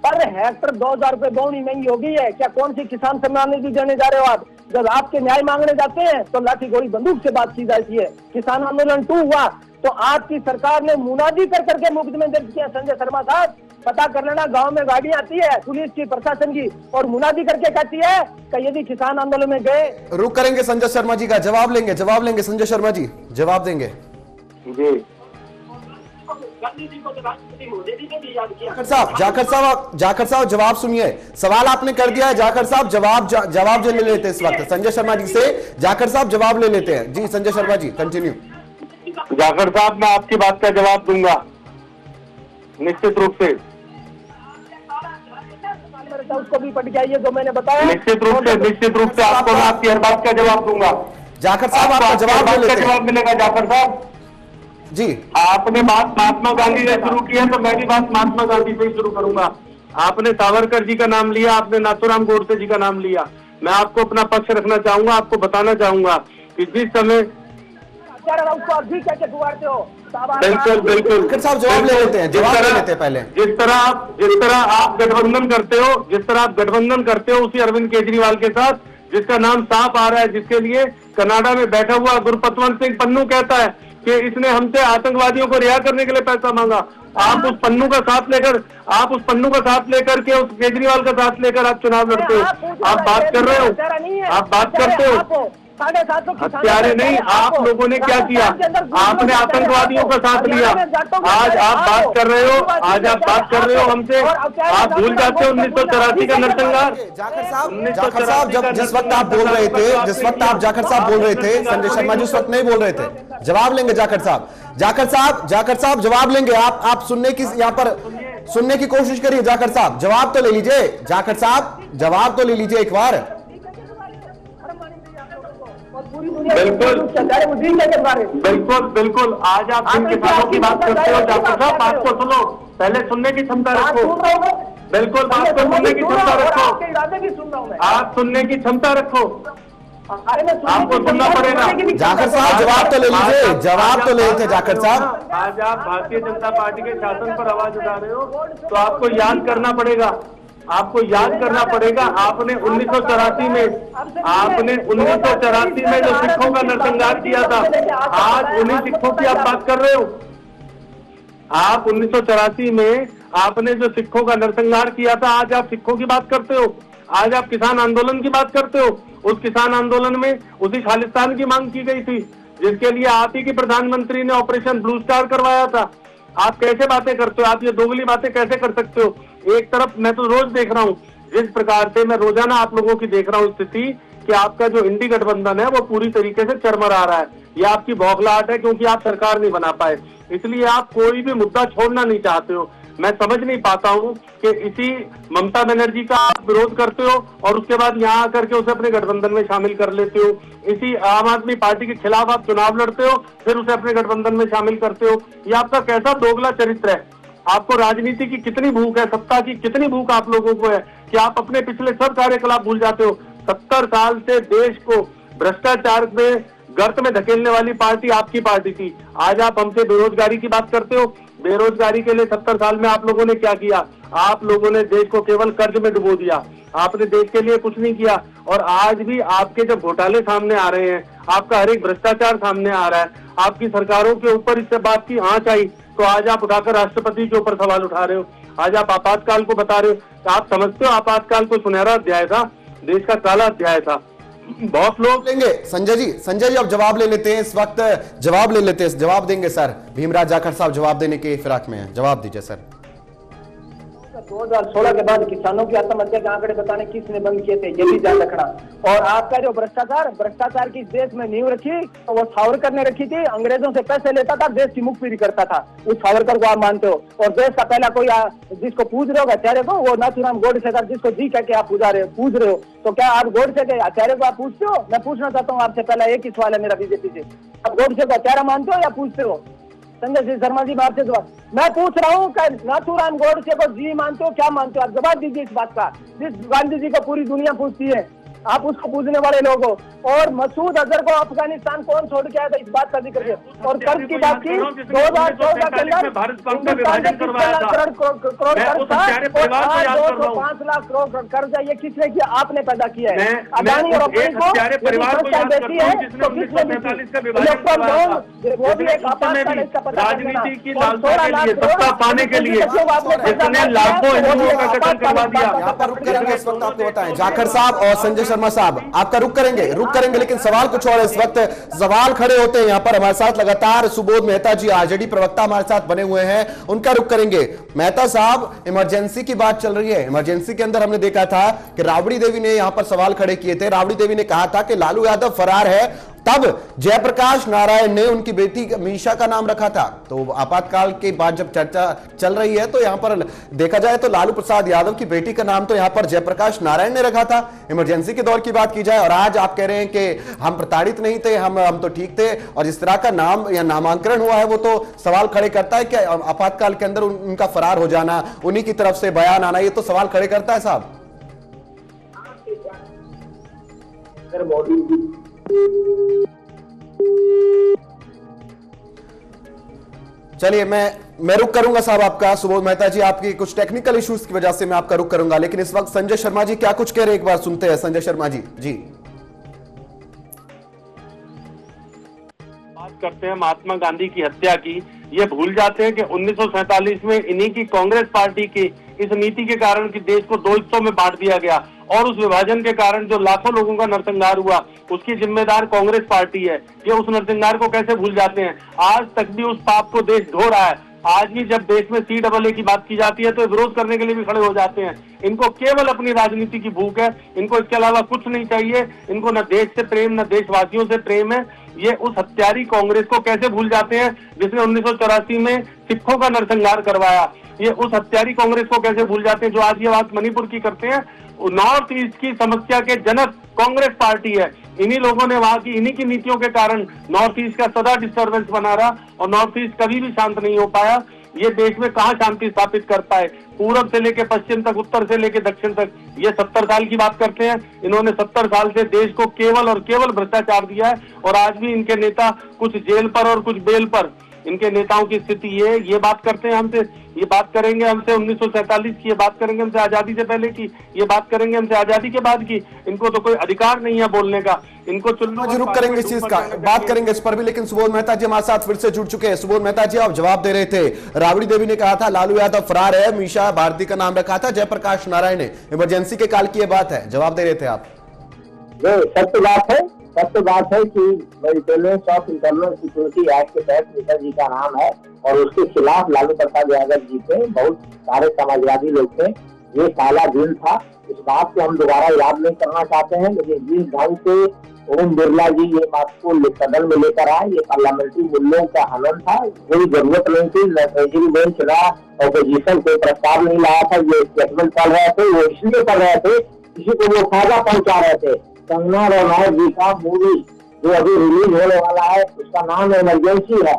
पर हेक्टर 2,000 रुपए बोनी महंगी हो गई है क्या? कौन सी किसान सम्मान निधि देने जा रहे हो आप? जब आपके न्याय मांगने जाते हैं तो लाठी गोली बंदूक से बात की जाती है। किसान आंदोलन 2 हुआ तो आपकी सरकार ने मुनादी कर करके मुकदमे दर्ज किया। संजय शर्मा साहब पता कर लेना, गांव में गाड़ी आती है पुलिस की, प्रशासन की, और मुनादी करके कहती है कि यदि किसान आंदोलन में गए। रुक करेंगे संजय शर्मा जी का, जवाब लेंगे संजय शर्मा जी जवाब देंगे जी। जाखड़ साहब जवाब सुनिए, सवाल आपने कर दिया है। जाखड़ साहब जवाब जो ले लेते हैं इस वक्त संजय शर्मा जी से, जाखड़ साहब जवाब ले लेते हैं। जी संजय शर्मा जी कंटिन्यू। जाखड़ साहब मैं आपकी बात का जवाब दूंगा निश्चित रूप से, उसको भी पढ़ के आइए जो मैंने बताया। निश्चित रूप से आपको मैं आपकी हर बात का जवाब दूंगा। जाखड़ साहब आपका जवाब मिलेगा। जाखड़ साहब जी, आपने बात महात्मा गांधी से शुरू की है तो मैं भी बात महात्मा गांधी से ही शुरू करूंगा। आपने सावरकर जी का नाम लिया, आपने नाथूराम गोडसे जी का नाम लिया। मैं आपको अपना पक्ष रखना चाहूंगा, आपको बताना चाहूंगा कि जिस समय बिल्कुल साहब जवाब ले लेते हैं, जवाब ले लेते हैं पहले। जिस तरह आप गठबंधन करते हो, उसी अरविंद केजरीवाल के साथ, जिसका नाम साफ आ रहा है, जिसके लिए कनाडा में बैठा हुआ गुरपतवंत सिंह पन्नू कहता है कि इसने हमसे आतंकवादियों को रिहा करने के लिए पैसा मांगा। आप उस पन्नू का साथ लेकर के उस केजरीवाल का साथ लेकर आप चुनाव लड़ते हो। आप बात कर रहे हो, आप बात करते हो हत्यारे नहीं। आप लोगों ने क्या किया? आपने आतंकवादियों का साथ लिया। आज आप बात कर रहे हो हमसे, आप भूल जाते हो 1984 का नरसंहार। जाखड़ साहब जिस वक्त आप बोल रहे थे संजय शर्मा जी उस वक्त नहीं बोल रहे थे। जवाब लेंगे जाखड़ साहब जवाब लेंगे। आप सुनने की कोशिश करिए। जाखड़ साहब जवाब तो ले लीजिए। जाखड़ साहब जवाब तो ले लीजिए एक बार। बिल्कुल आज आप जिन किसानों की बात करते हो जाखड़ साहब, बात को सुनो, पहले सुनने की क्षमता रखो। बिल्कुल बात को सुनने की क्षमता रखो, आप सुनने की क्षमता रखो, आपको सुनना पड़ेगा। जाखड़ साहब जवाब तो ले लीजिए, जवाब तो ले लेते जाखड़ साहब। आज आप भारतीय जनता पार्टी के शासन पर आवाज उठा रहे हो तो आपको याद करना पड़ेगा, आपने 1984 में जो सिखों का नरसंहार किया था, आज उन्हीं सिखों की आप बात कर रहे हो। आप 1984 में आपने जो सिखों का नरसंहार किया था, आज आप सिखों की बात करते हो। आज आप किसान आंदोलन की बात करते हो। उस किसान आंदोलन में उसी खालिस्तान की मांग की गई थी जिसके लिए आप ही की प्रधानमंत्री ने ऑपरेशन ब्लू स्टार करवाया था। आप कैसे बातें करते हो? आप ये दोगली बातें कैसे कर सकते हो? एक तरफ मैं तो रोज देख रहा हूँ, जिस प्रकार से मैं रोजाना आप लोगों की देख रहा हूँ स्थिति कि आपका जो इंडी गठबंधन है वो पूरी तरीके से चरमरा रहा है। ये आपकी बौखलाहट है क्योंकि आप सरकार नहीं बना पाए, इसलिए आप कोई भी मुद्दा छोड़ना नहीं चाहते हो। मैं समझ नहीं पाता हूँ कि इसी ममता बनर्जी का आप विरोध करते हो और उसके बाद यहाँ आकर के उसे अपने गठबंधन में शामिल कर लेते हो। इसी आम आदमी पार्टी के खिलाफ आप चुनाव लड़ते हो, फिर उसे अपने गठबंधन में शामिल करते हो। ये आपका कैसा दोगला चरित्र है? आपको राजनीति की कितनी भूख है, सत्ता की कितनी भूख आप लोगों को है कि आप अपने पिछले सब कार्यकलाप भूल जाते हो। 70 साल से देश को भ्रष्टाचार में गर्त में धकेलने वाली पार्टी आपकी पार्टी थी। आज आप हमसे बेरोजगारी की बात करते हो। बेरोजगारी के लिए 70 साल में आप लोगों ने क्या किया? आप लोगों ने देश को केवल कर्ज में डुबो दिया। आपने देश के लिए कुछ नहीं किया। और आज भी आपके जब घोटाले सामने आ रहे हैं, आपका हर एक भ्रष्टाचार सामने आ रहा है, आपकी सरकारों के ऊपर इससे बात की आंच आई तो आज आप उठाकर राष्ट्रपति के ऊपर सवाल उठा रहे हो। आज आप आपातकाल को बता रहे हो। आप समझते हो आपातकाल कोई सुनहरा अध्याय था? देश का काला अध्याय था। बहुत लोग लेंगे। संजय जी अब जवाब ले लेते हैं, इस वक्त जवाब ले लेते हैं, जवाब देंगे सर। भीमराव जाखड़ साहब जवाब देने के फिराक में हैं, जवाब दीजिए सर। 2016 के बाद किसानों की आत्महत्या के आंकड़े बताने किसने बंद किए थे, ये भी ध्यान रखना। और आपका जो भ्रष्टाचार की देश में नींव रखी तो वो सावरकर ने रखी थी। अंग्रेजों से पैसे लेता था, देश की मुक्ति करता था। उस सावरकर को आप मानते हो? और देश का पहला कोई जिसको पूज रहे हो आचार्य को, वो नाथूराम गोडसे था, जिसको जी कह के आप पूज रहे हो। तो क्या आप गोडसे के आचार्य को आप पूछते हो? मैं पूछना चाहता हूँ आपसे, पहला एक ही सवाल है मेरा बीजेपी से, आप गोडसे को आचार्य मानते हो या पूछते हो? संजय सिंह शर्मा जी, मैं आपसे जवाब मैं पूछ रहा हूँ, नाथूराम गोडसे को जी मानते हो, क्या मानते हो? आप जवाब दीजिए इस बात का। जिस गांधी जी को पूरी दुनिया पूछती है, आप उसको पूछने वाले लोग हो। और मसूद अजहर को अफगानिस्तान कौन छोड़ के आया था, इस बात का जिक्र है। और कर्ज की बात की 2014 के अंदर हिंदुस्तान का 30 करोड़ कर्ज था और आज 205 लाख करोड़ कर्ज है। ये किसने किया? आपने पैदा किया है। अदानी और अंबानी को देती है तो किसने इलेक्ट्रॉन लोन, वो भी एक आपातकाल, इसका पता राजनीति की लालसा के लिए, सत्ता पाने के लिए जिसने लाखों हिंदुओं का कत्ल करवा दिया। यहाँ पर रुक करेंगे इस वक्त, आपको बताएं जाखड़ साहब और संजय शर्मा साहब, आपका रुक करेंगे, लेकिन सवाल कुछ और है। इस वक्त सवाल खड़े होते हैं यहाँ पर हमारे साथ लगातार सुबोध मेहता जी, आरजेडी प्रवक्ता हमारे साथ बने हुए हैं, उनका रुख करेंगे। मेहता साहब, इमरजेंसी की बात चल रही है। इमरजेंसी के अंदर हमने देखा था कि राबड़ी देवी ने यहां पर सवाल खड़े किए थे। राबड़ी देवी ने कहा था कि लालू यादव फरार है, तब जयप्रकाश नारायण ने उनकी बेटी मीशा का नाम रखा था। तो आपातकाल के बाद जब चर्चा चल रही है तो यहां पर देखा जाए तो लालू प्रसाद यादव की बेटी का नाम तो यहां पर जयप्रकाश नारायण ने रखा था। इमरजेंसी के दौर की बात की जाए और आज आप कह रहे हैं कि हम प्रताड़ित नहीं थे, हम तो ठीक थे। और जिस तरह का नाम या नामांकन हुआ है वो तो सवाल खड़े करता है कि आपातकाल के अंदर उनका फरार हो जाना, उन्हीं की तरफ से बयान आना, ये तो सवाल खड़े करता है साहब। चलिए मैं रुक करूंगा साहब आपका, सुबोध मेहता जी, आपकी कुछ टेक्निकल इश्यूज की वजह से मैं आपका रुक करूंगा। लेकिन इस वक्त संजय शर्मा जी क्या कुछ कह रहे हैं, एक बार सुनते हैं। संजय शर्मा जी बात करते हैं महात्मा गांधी की हत्या की, ये भूल जाते हैं कि 1947 में इन्हीं की कांग्रेस पार्टी की इस नीति के कारण कि देश को 2 हिस्सों में बांट दिया गया और उस विभाजन के कारण जो लाखों लोगों का नरसंहार हुआ उसकी जिम्मेदार कांग्रेस पार्टी है। ये उस नरसंहार को कैसे भूल जाते हैं? आज तक भी उस पाप को देश धो रहा है। आज भी जब देश में CAA की बात की जाती है तो विरोध करने के लिए भी खड़े हो जाते हैं। इनको केवल अपनी राजनीति की भूख है, इनको इसके अलावा कुछ नहीं चाहिए। इनको न देश से प्रेम न देशवासियों से प्रेम है। ये उस हत्यारी कांग्रेस को कैसे भूल जाते हैं जिसने 1984 में सिखों का नरसंहार करवाया। ये उस हत्यारी कांग्रेस को कैसे भूल जाते हैं जो आज ये बात मणिपुर की करते हैं। नॉर्थ ईस्ट की समस्या के जनक कांग्रेस पार्टी है। इन्हीं लोगों ने वहां की इन्हीं की नीतियों के कारण नॉर्थ ईस्ट का सदा डिस्टर्बेंस बना रहा और नॉर्थ ईस्ट कभी भी शांत नहीं हो पाया। ये देश में कहां शांति स्थापित कर पाए? पूरब से लेके पश्चिम तक, उत्तर से लेके दक्षिण तक। ये 70 साल की बात करते हैं। इन्होंने 70 साल से देश को केवल और केवल भ्रष्टाचार दिया है और आज भी इनके नेता कुछ जेल पर और कुछ बेल पर। इनके नेताओं की स्थिति ये बात करते हैं हमसे, ये बात करेंगे हमसे 1947 की, ये बात करेंगे हमसे आजादी से पहले की, ये बात करेंगे हमसे आजादी के बाद की। इनको तो कोई अधिकार नहीं है बोलने का। इनको रुक करेंगे इस चीज का, बात करेंगे इस पर भी। लेकिन सुबोध मेहता जी हमारे साथ फिर से जुड़ चुके हैं। सुबोध मेहता जी, आप जवाब दे रहे थे। राबड़ी देवी ने कहा था लालू यादव फरार है, मीशा भारती का नाम रखा था जयप्रकाश नारायण ने। इमरजेंसी के काल की बात है, जवाब दे रहे थे आप। सत्य बात है कि maintenance of internal security act के तहत मीशा जी का नाम है और उसके खिलाफ लालू प्रसाद यादव जी थे, बहुत सारे समाजवादी लोग थे। ये काला दिन था, इस बात को हम दोबारा याद नहीं करना चाहते हैं। लेकिन जिस ढंग से ओम बिरला जी ये बात को सदन में लेकर आए, ये पार्लियामेंट्री मूल्यों का हनन था। कोई जरूरत नहीं थी, न ट्रेजरी बेंच ना ऑपोजिशन कोई प्रस्ताव नहीं लाया था। ये स्टेटमेंट पढ़ रहे थे, वो इसलिए पढ़ रहे थे किसी को वो फायदा पहुंचा रहे थे। कंगना रनौत जी का मूवी जो अभी रिलीज होने वाला है उसका नाम इमरजेंसी है।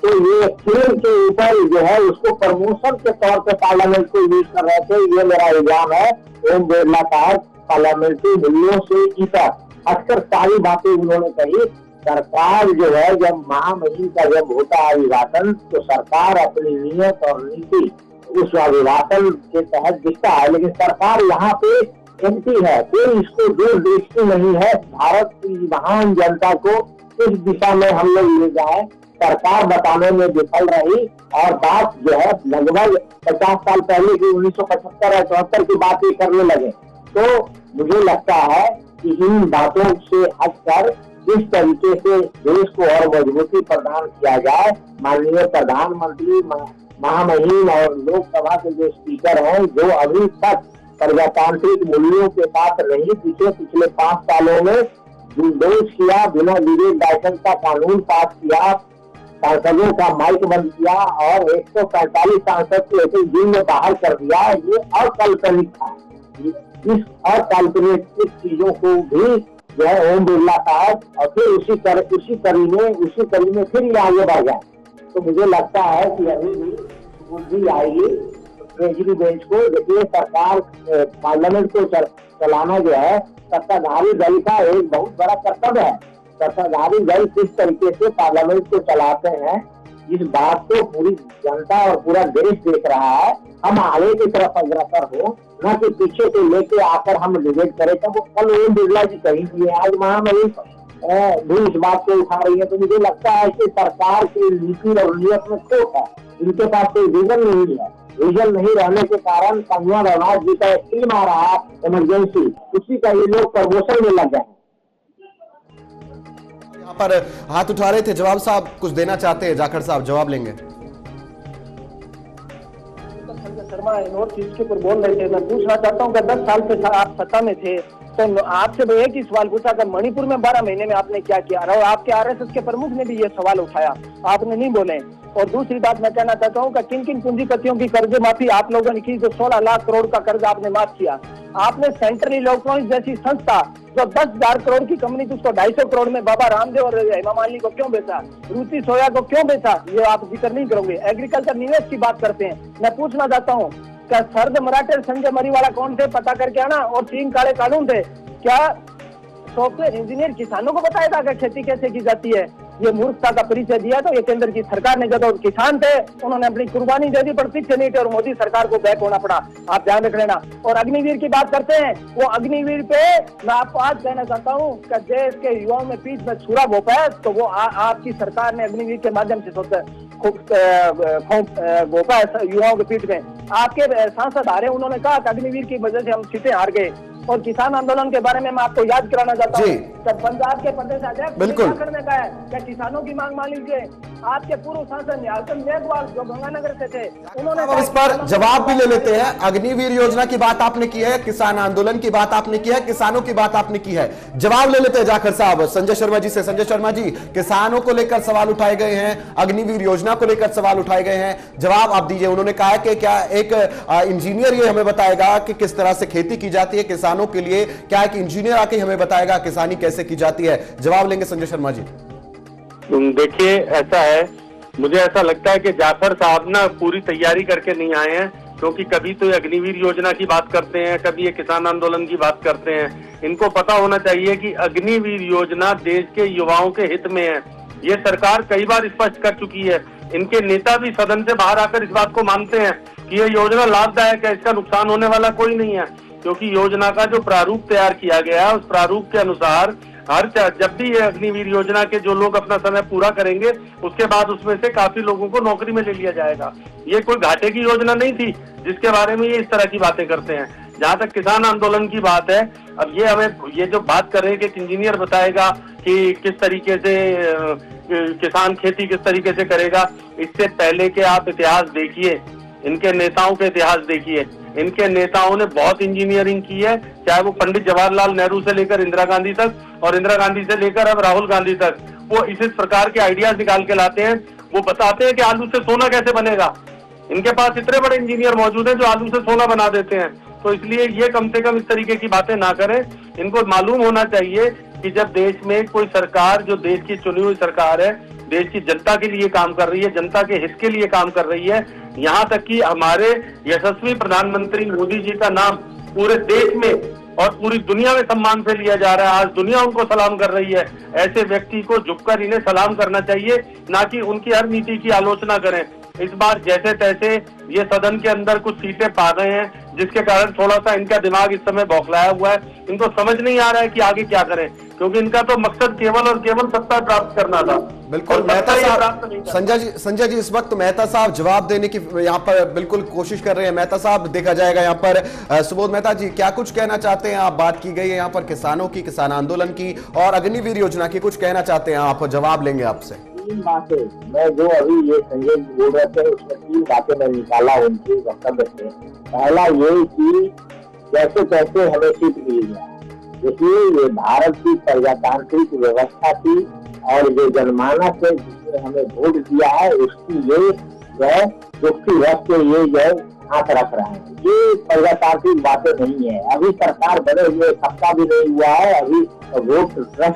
तो ये फिल्म के ऊपर जो है उसको प्रमोशन के तौर पे पार्लियामेंट को यूज कर रहे थे। ये मेरा इल्जाम है। ओम बिरला साहब पार्लियामेंट्री मूल्यों से इतर हटकर सारी बातें उन्होंने कही। सरकार जो है, जब महामहिम का जब होता है अभिभाषण, तो सरकार अपनी नियत और नीति उस अभिभाषण के तहत दिखता है, लेकिन सरकार यहाँ पे एम्प्टी है, कोई इसको दूर दृष्टि नहीं है। भारत की महान जनता को किस दिशा में हम लोग ले जाए, सरकार बताने में विफल रही। और बात जो है लगभग 50 साल पहले की 1975 या 74 की बात ही करने लगे, तो मुझे लगता है कि इन बातों से हटकर जिस तरीके से देश को और मजबूती प्रदान किया जाए, माननीय प्रधानमंत्री, महामहिम और लोकसभा के जो स्पीकर हैं, जो अभी तक प्रजातांत्रिक मूल्यों के साथ नहीं दिखे, पिछले 5 सालों में बुलडोज किया, बिना विवेक डायसन का कानून पास किया, सांसदों का माइक बंद किया और 145 सांसद को एक दिन में बाहर कर दिया, ये अकाल्पनिक था। इस अकाल्पनिक चीजों को भी जो है ओम बिरला साहब और फिर उसी कड़ी में फिर ये आगे बढ़ गए। तो मुझे लगता है कि अभी भी बुद्धि आएगी ट्रेजरी बेंच को। देखिए, सरकार पार्लियामेंट को चलाना जो है सत्ताधारी दल का एक बहुत बड़ा कर्तव्य है। सत्ताधारी दल किस तरीके से पार्लियामेंट को चलाते हैं, इस बात को पूरी जनता और पूरा देश देख रहा है। हम आगे की तरफ अग्रसर हो, न कि पीछे से लेके आकर हम डिबेट करें। तो कल ओम बिरला जी कही थी, आज महामहिम भी इस बात को उठा रही है। तो मुझे लगता है कि सरकार की नीति और नियत में खोट है, इनके पास कोई विजन नहीं है। विजन नहीं रहने के कारण कंगना रनौत जी का टीम आ रहा है इमरजेंसी, उसी का ये लोग प्रमोशन में लग गए। यहाँ पर हाथ उठा रहे थे, जवाब साहब कुछ देना चाहते हैं? जाखड़ साहब जवाब लेंगे। शर्मा नॉर्थ ईस्ट के ऊपर बोल रहे थे, मैं पूछना चाहता हूँ कि 10 साल से आप सत्ता में थे, तो आपसे मैं एक ही सवाल पूछा कि मणिपुर में 12 महीने में आपने क्या किया, और आपके आरएसएस के प्रमुख ने भी ये सवाल उठाया, आपने नहीं बोले। और दूसरी बात मैं कहना चाहता हूँ कि किन किन पूंजीपतियों की कर्ज माफी आप लोगों ने की, जो 16 लाख करोड़ का कर्ज आपने माफ किया। आपने सेंट्रल इलेक्ट्रॉनिक्स जैसी संस्था जो 10,000 करोड़ की कंपनी थी, उसको 250 करोड़ में बाबा रामदेव और हेमा मालिनी को क्यों बेचा, रुचि सोया को क्यों बेचा, ये आप जिक्र नहीं करोगे। एग्रीकल्चर निवेश की बात करते हैं। मैं पूछना चाहता हूँ, क्या शरद मराठे और संजय मरीवाला कौन थे, पता करके आना। और 3 काले कानून थे, क्या सॉफ्टवेयर इंजीनियर किसानों को बताया था कि खेती कैसे की जाती है? ये मूर्खता का परिचय दिया। तो ये केंद्र की सरकार ने, जब किसान थे उन्होंने अपनी कुर्बानी दे दी, पर पीछे नहीं थे और मोदी सरकार को बैक होना पड़ा। आप ध्यान रख लेना। और अग्निवीर की बात करते हैं, वो अग्निवीर पे मैं आपको आज कहना चाहता हूँ कि देश के युवाओं में पीठ में छुरा घोंपा है, तो वो आपकी सरकार ने अग्निवीर के माध्यम से घोंपा है युवाओं के पीठ में। आपके सांसद हारे, उन्होंने कहा कि अग्निवीर की वजह से हम सीटें हार गए। और किसान आंदोलन के बारे में मैं आपको याद कराना चाहता हूँ, जब पंजाब के प्रदेश अध्यक्ष क्या करने का है कि किसानों की मांग मान लीजिए। आपके पूर्व सांसद निहालचंद मेघवाल जो गंगानगर से थे, उन्होंने इस पर जवाब भी ले लेते हैं। अग्निवीर योजना की बात आपने की है, किसान आंदोलन की बात आपने की है, किसानों की बात आपने की है, जवाब ले लेते हैं जाखड़ साहब संजय शर्मा जी से। संजय शर्मा जी, किसानों को लेकर सवाल उठाए गए हैं, अग्निवीर योजना को लेकर सवाल उठाए गए हैं, जवाब आप दीजिए। उन्होंने कहा कि क्या एक इंजीनियर ये हमें बताएगा कि किस तरह से खेती की जाती है किसानों के लिए, क्या एक इंजीनियर आके हमें बताएगा किसानी कैसे की जाती है? जवाब लेंगे संजय शर्मा जी। देखिए, ऐसा है, मुझे ऐसा लगता है कि जाफर साहब ना पूरी तैयारी करके नहीं आए हैं, क्योंकि कभी तो ये अग्निवीर योजना की बात करते हैं, कभी ये किसान आंदोलन की बात करते हैं। इनको पता होना चाहिए कि अग्निवीर योजना देश के युवाओं के हित में है। ये सरकार कई बार स्पष्ट कर चुकी है। इनके नेता भी सदन से बाहर आकर इस बात को मानते हैं कि ये योजना लाभदायक है, इसका नुकसान होने वाला कोई नहीं है। क्योंकि योजना का जो प्रारूप तैयार किया गया है, उस प्रारूप के अनुसार जब भी ये अग्निवीर योजना के जो लोग अपना समय पूरा करेंगे, उसके बाद उसमें से काफी लोगों को नौकरी में ले लिया जाएगा। ये कोई घाटे की योजना नहीं थी जिसके बारे में ये इस तरह की बातें करते हैं। जहां तक किसान आंदोलन की बात है, अब ये हमें ये जो बात कर रहे हैं कि इंजीनियर बताएगा कि किस तरीके से किसान खेती किस तरीके से करेगा, इससे पहले के आप इतिहास देखिए, इनके नेताओं के इतिहास देखिए। इनके नेताओं ने बहुत इंजीनियरिंग की है, चाहे वो पंडित जवाहरलाल नेहरू से लेकर इंदिरा गांधी तक, और इंदिरा गांधी से लेकर अब राहुल गांधी तक। वो इस प्रकार के आइडियाज निकाल के लाते हैं। वो बताते हैं कि आलू से सोना कैसे बनेगा। इनके पास इतने बड़े इंजीनियर मौजूद हैं जो आलू से सोना बना देते हैं। तो इसलिए ये कम से कम इस तरीके की बातें ना करें। इनको मालूम होना चाहिए कि जब देश में कोई सरकार, जो देश की चुनी हुई सरकार है, देश की जनता के लिए काम कर रही है, जनता के हित के लिए काम कर रही है, यहाँ तक कि हमारे यशस्वी प्रधानमंत्री मोदी जी का नाम पूरे देश में और पूरी दुनिया में सम्मान से लिया जा रहा है। आज दुनिया उनको सलाम कर रही है। ऐसे व्यक्ति को झुककर इन्हें सलाम करना चाहिए, ना कि उनकी हर नीति की आलोचना करें। इस बार जैसे तैसे ये सदन के अंदर कुछ सीटें पा गए हैं, जिसके कारण थोड़ा सा इनका दिमाग इस समय बौखलाया हुआ है। इनको समझ नहीं आ रहा है कि आगे क्या करें, क्योंकि इनका तो मकसद केवल और केवल सत्ता प्राप्त करना था। बिल्कुल मेहता साहब, संजय जी इस वक्त मेहता साहब जवाब देने की यहाँ पर बिल्कुल कोशिश कर रहे हैं। मेहता साहब देखा जाएगा यहाँ पर सुबोध मेहता जी क्या कुछ कहना चाहते हैं आप? बात की गई है यहाँ पर किसानों की, किसान आंदोलन की और अग्निवीर योजना की, कुछ कहना चाहते हैं आप? जवाब लेंगे आपसे। 3 बातें मैं जो अभी ये संजय जी बोल रहे थे उसमें 3 बातें मैं निकाला उनके वक्तव्य से। पहला ये कि जैसे तैसे हमें सीट मिल गया। देखिए ये भारत की प्रजातांत्रिक व्यवस्था थी और जो जनमानस है जिसने हमें वोट दिया है उसकी ये जो है दुखी वक्त ये जो है हाथ रख रहा है। ये प्रजातांत्रिक बातें नहीं है। अभी सरकार बने हुए सप्ताह भी नहीं हुआ है, अभी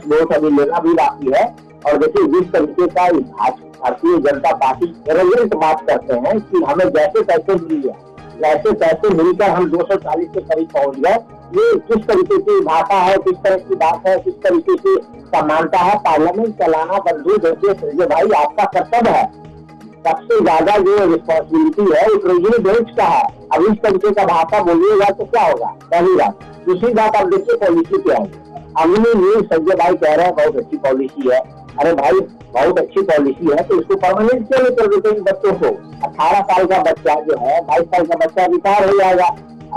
वोट अभी लेना भी बाकी है। और देखिए जिस तरीके का भारतीय जनता पार्टी एरोगेंट बात करते हैं कि हमें जैसे तैसे मिल गया, जैसे तैसे मिलकर हम 240 के करीब पहुंच गए, ये किस तरीके की भाषा है, किस तरह की बात है, किस तरीके की समानता है। पार्लियामेंट चलाना बंधु देखिए संजय भाई आपका कर्तव्य है। सबसे ज्यादा जो रिस्पॉन्सिबिलिटी है वो प्रेसिडेंट बेंच का है। अब इस तरीके का भाषा बोलिएगा तो क्या होगा, पहली बात। दूसरी बात आप देखिए पॉलिसी क्या है। अग्निवीर संजय भाई कह रहे हैं बहुत अच्छी पॉलिसी है। अरे भाई बहुत अच्छी पॉलिसी है तो इसको परमानेंट क्यों नहीं कर देते इन बच्चों को? 18 साल का बच्चा जो है, 22 साल का बच्चा रिटायर हो जाएगा।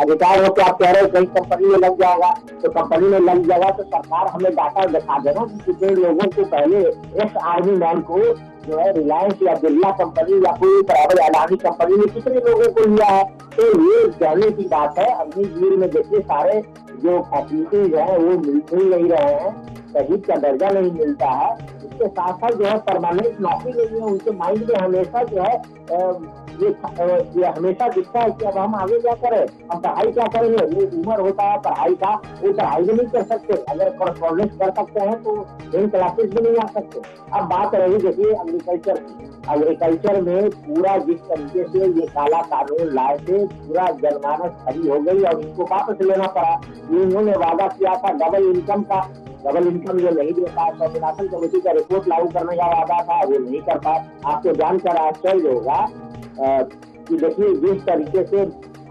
रिटायर होकर आप कह रहे हो कहीं कंपनी में लग जाएगा, तो कंपनी में लग जाएगा तो सरकार हमें डाटा दिखा देना कि कितने लोगों को पहले एक्स आर्मी मैन को जो है रिलायंस या बिरला कंपनी या कोई प्राइवेट अडानी कंपनी में कितने लोगों को लिया है। तो ये कहने की बात है। अग्निवीर में देखिए सारे जो फैसिलिटीज है वो मिल नहीं रहे हैं, शहीद का दर्जा नहीं मिलता है। इसके साथ साथ जो है परमानेंट नौकरी नहीं है। उनके माइंड में हमेशा जो है ये हमेशा दिखता है कि अब हम आगे क्या करें, हम पढ़ाई क्या करेंगे। वो उम्र होता है पढ़ाई का, वो पढ़ाई भी नहीं कर सकते। अगर कॉरेस्पॉन्डेंस कर सकते हैं तो इन क्लासेस भी नहीं आ सकते। अब बात रही देखिए एग्रीकल्चर की। एग्रीकल्चर में पूरा जिस तरीके से ये काला कानून लाए थे, पूरा जनमानस खड़ी हो गई और इनको वापस लेना पड़ा। इन्होंने वादा किया था डबल इनकम जो नहीं दे पाया। स्वामीनाथन कमेटी का रिपोर्ट लागू करने का वादा था, वो नहीं कर पाया। आपको जानकर आश्चर्य होगा कि देखिए जिस तरीके से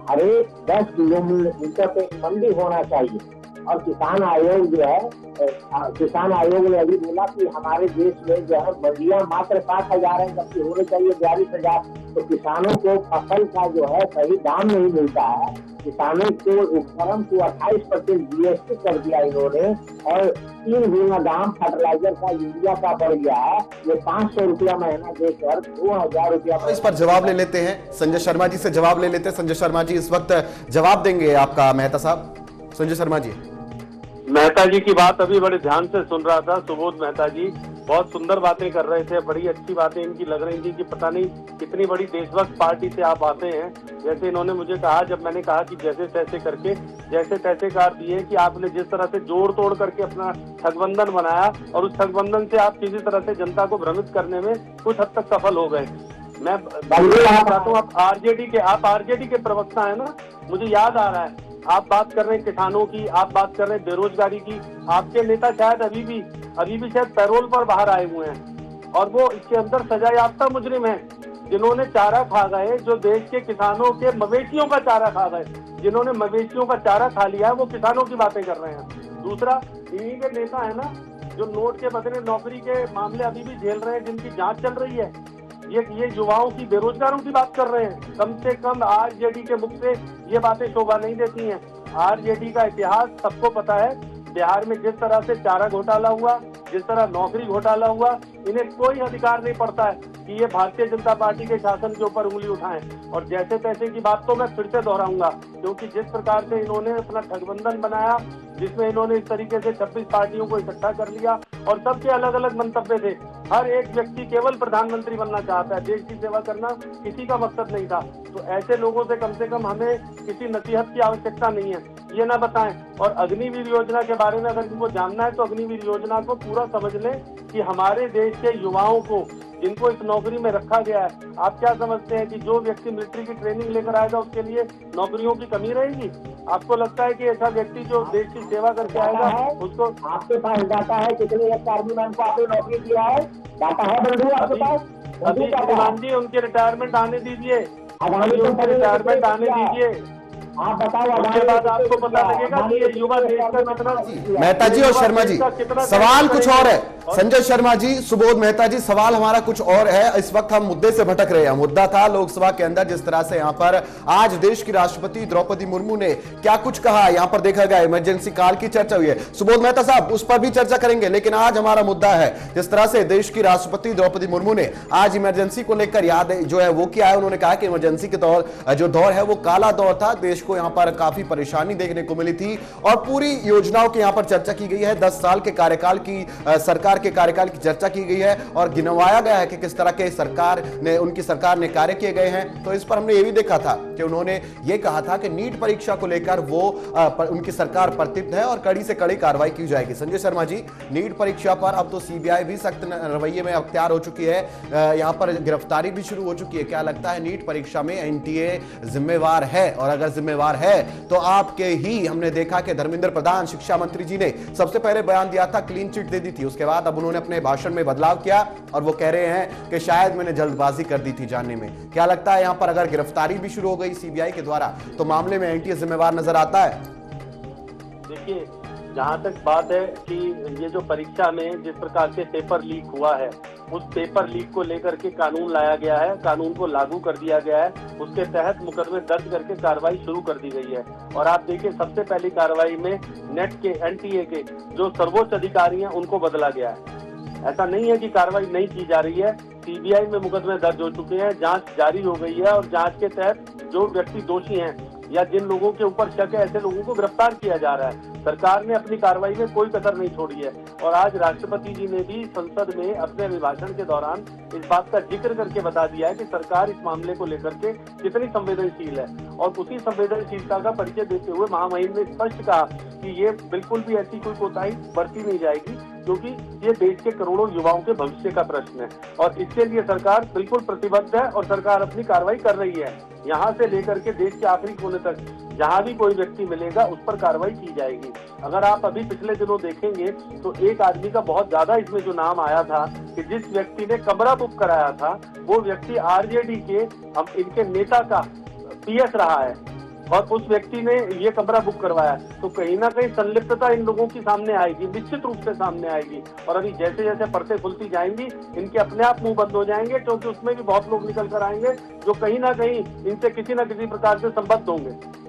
हर एक 10 किलोमीटर पे मंडी होना चाहिए। और किसान आयोग जो है, किसान आयोग ने अभी बोला कि हमारे देश में जो है मंडियां मात्र 7,000 है, जबकि होने चाहिए 42,000। तो किसानों को फसल का जो है सही दाम नहीं मिलता है। किसानों को उपकरण को 28% GST कर दिया इन्होंने और 3 गुना दाम फर्टिलाइजर का, यूरिया का बढ़ गया है। ये 500 रुपया महीना देकर 2,000 रुपया। इस पर जवाब ले लेते हैं, संजय शर्मा जी से जवाब ले लेते हैं। संजय शर्मा जी इस वक्त जवाब देंगे आपका मेहता साहब। संजय शर्मा जी। मेहता जी की बात अभी बड़े ध्यान से सुन रहा था। सुबोध मेहता जी बहुत सुंदर बातें कर रहे थे, बड़ी अच्छी बातें इनकी लग रही थी कि पता नहीं कितनी बड़ी देशभक्त पार्टी से आप आते हैं। जैसे इन्होंने मुझे कहा, जब मैंने कहा कि जैसे तैसे करके, जैसे तैसे कर दिए कि आपने जिस तरह से जोड़ तोड़ करके अपना ठगबंधन बनाया और उस ठगबंधन से आप किसी तरह से जनता को भ्रमित करने में कुछ हद तक सफल हो गए। मैं चाहता हूँ आप आरजेडी के प्रवक्ता है ना, मुझे याद आ रहा है आप बात कर रहे हैं किसानों की, आप बात कर रहे हैं बेरोजगारी की। आपके नेता शायद अभी भी शायद पैरोल पर बाहर आए हुए हैं और वो इसके अंदर सजा याफ्ता मुजरिम है, जिन्होंने चारा खा गए, जो देश के किसानों के मवेशियों का चारा खा गए। जिन्होंने मवेशियों का चारा खा लिया है वो किसानों की बातें कर रहे हैं। दूसरा, इन्हीं के नेता है ना जो नोट के बदले नौकरी के मामले अभी भी झेल रहे हैं, जिनकी जांच चल रही है। ये युवाओं की, बेरोजगारों की बात कर रहे हैं। कम से कम आरजेडी के मुख से ये बातें शोभा नहीं देती हैं। आरजेडी का इतिहास सबको पता है। बिहार में जिस तरह से चारा घोटाला हुआ, जिस तरह नौकरी घोटाला हुआ, इन्हें कोई अधिकार नहीं पड़ता है कि ये भारतीय जनता पार्टी के शासन के ऊपर उंगली उठाएं। और जैसे तैसे की बात तो मैं फिर से दोहराऊंगा, क्योंकि जिस प्रकार से इन्होंने अपना ठगबंधन बनाया, जिसमें इन्होंने इस तरीके से 26 पार्टियों को इकट्ठा कर लिया और सबके अलग अलग मंतव्य थे। हर एक व्यक्ति केवल प्रधानमंत्री बनना चाहता है, देश की सेवा करना किसी का मकसद नहीं था। तो ऐसे लोगों से कम हमें किसी नसीहत की आवश्यकता नहीं है, ये ना बताएं। और अग्निवीर योजना के बारे में अगर इनको जानना है तो अग्निवीर योजना को पूरा समझ लें कि हमारे देश के युवाओं को जिनको इस नौकरी में रखा गया है, आप क्या समझते हैं कि जो व्यक्ति मिलिट्री की ट्रेनिंग लेकर आएगा उसके लिए नौकरियों की कमी रहेगी? आपको लगता है कि ऐसा व्यक्ति जो देश की सेवा करके आएगा उसको? आपके पास डाटा है कितने आर्मी मैन को आपने नौकरी दिया है? डाटा है बंधु आपके पास? अभी श्रीमान जी उनके रिटायरमेंट आने दीजिए, रिटायरमेंट आने दीजिए, आप बताओ। उसके बाद आपको पता लगेगा कि ये युवा देश का कितना। मेहता जी और शर्मा जी, सवाल कुछ और है। संजय शर्मा जी, सुबोध मेहता जी, सवाल हमारा कुछ और है। इस वक्त हम मुद्दे से भटक रहे हैं। मुद्दा था लोकसभा के अंदर जिस तरह से यहाँ पर आज देश की राष्ट्रपति द्रौपदी मुर्मू ने क्या कुछ कहा, यहाँ पर देखा गया इमरजेंसी काल की चर्चा हुई है। सुबोध मेहता साहब, उस पर भी चर्चा करेंगे, लेकिन आज हमारा मुद्दा है जिस तरह से देश की राष्ट्रपति द्रौपदी मुर्मू ने आज इमरजेंसी को लेकर याद जो है वो किया है। उन्होंने कहा कि इमरजेंसी के दौर है वो काला दौर था, देश को यहाँ पर काफी परेशानी देखने को मिली थी और पूरी योजनाओं की यहाँ पर चर्चा की गई है। 10 साल के कार्यकाल की सरकार के कार्यकाल की चर्चा की गई है और गिनवाया गया है कि किस तरह के उनकी सरकार ने कार्य किए गए हैं। तो इस पर हमने ये भी देखा था कि उन्होंने ये कहा था कि नीट परीक्षा को लेकर वो उनकी सरकार प्रतिबद्ध है और कड़ी से कड़ी कार्रवाई की जाएगी। संजय शर्मा जी, नीट परीक्षा पर अब तो सीबीआई भी सख्त रवैये में अख्तियार हो चुकी है, यहाँ पर गिरफ्तारी भी शुरू हो चुकी है। क्या लगता है नीट परीक्षा में एनटीए जिम्मेवार है? और अगर जिम्मेवार है तो आपके ही हमने देखा कि धर्मेंद्र प्रधान शिक्षा मंत्री जी ने सबसे पहले बयान दिया था, क्लीन चिट दे दी थी। उसके बाद अब उन्होंने अपने भाषण में बदलाव किया और वो कह रहे हैं कि शायद मैंने जल्दबाजी कर दी थी जानने में। क्या लगता है यहां पर अगर गिरफ्तारी भी शुरू हो गई सीबीआई के द्वारा तो मामले में एनटीए जिम्मेवार नजर आता है? देखिए, जहाँ तक बात है कि ये जो परीक्षा में जिस प्रकार से पेपर लीक हुआ है, उस पेपर लीक को लेकर के कानून लाया गया है, कानून को लागू कर दिया गया है, उसके तहत मुकदमे दर्ज करके कार्रवाई शुरू कर दी गई है। और आप देखिए, सबसे पहली कार्रवाई में नेट के एनटीए के जो सर्वोच्च अधिकारी हैं उनको बदला गया है। ऐसा नहीं है कि कार्रवाई नहीं की जा रही है, सीबीआई में मुकदमे दर्ज हो चुके हैं, जांच जारी हो गई है और जांच के तहत जो व्यक्ति दोषी हैं या जिन लोगों के ऊपर शक है ऐसे लोगों को गिरफ्तार किया जा रहा है। सरकार ने अपनी कार्रवाई में कोई कसर नहीं छोड़ी है और आज राष्ट्रपति जी ने भी संसद में अपने अभिभाषण के दौरान इस बात का जिक्र करके बता दिया है कि सरकार इस मामले को लेकर के कितनी संवेदनशील है। और उसी संवेदनशीलता का परिचय देते हुए महामहिम ने स्पष्ट कहा कि ये बिल्कुल भी ऐसी कोई कोताही बरती नहीं जाएगी, क्योंकि ये देश के करोड़ों युवाओं के भविष्य का प्रश्न है और इसके लिए सरकार बिल्कुल प्रतिबद्ध है और सरकार अपनी कार्रवाई कर रही है। यहाँ से लेकर के देश के आखिरी कोने तक जहाँ भी कोई व्यक्ति मिलेगा उस पर कार्रवाई की जाएगी। अगर आप अभी पिछले दिनों देखेंगे तो एक आदमी का बहुत ज्यादा इसमें जो नाम आया था कि जिस व्यक्ति ने कमरा बुक कराया था वो व्यक्ति आरजेडी के इनके नेता का पीएस रहा है और उस व्यक्ति ने ये कमरा बुक करवाया, तो कहीं ना कहीं संलिप्तता इन लोगों की सामने आएगी, निश्चित रूप से सामने आएगी। और अभी जैसे जैसे परतें खुलती जाएंगी इनके अपने आप मुंह बंद हो जाएंगे, क्योंकि उसमें भी बहुत लोग निकल कर आएंगे जो कहीं ना कहीं इनसे किसी न किसी प्रकार से संबद्ध होंगे।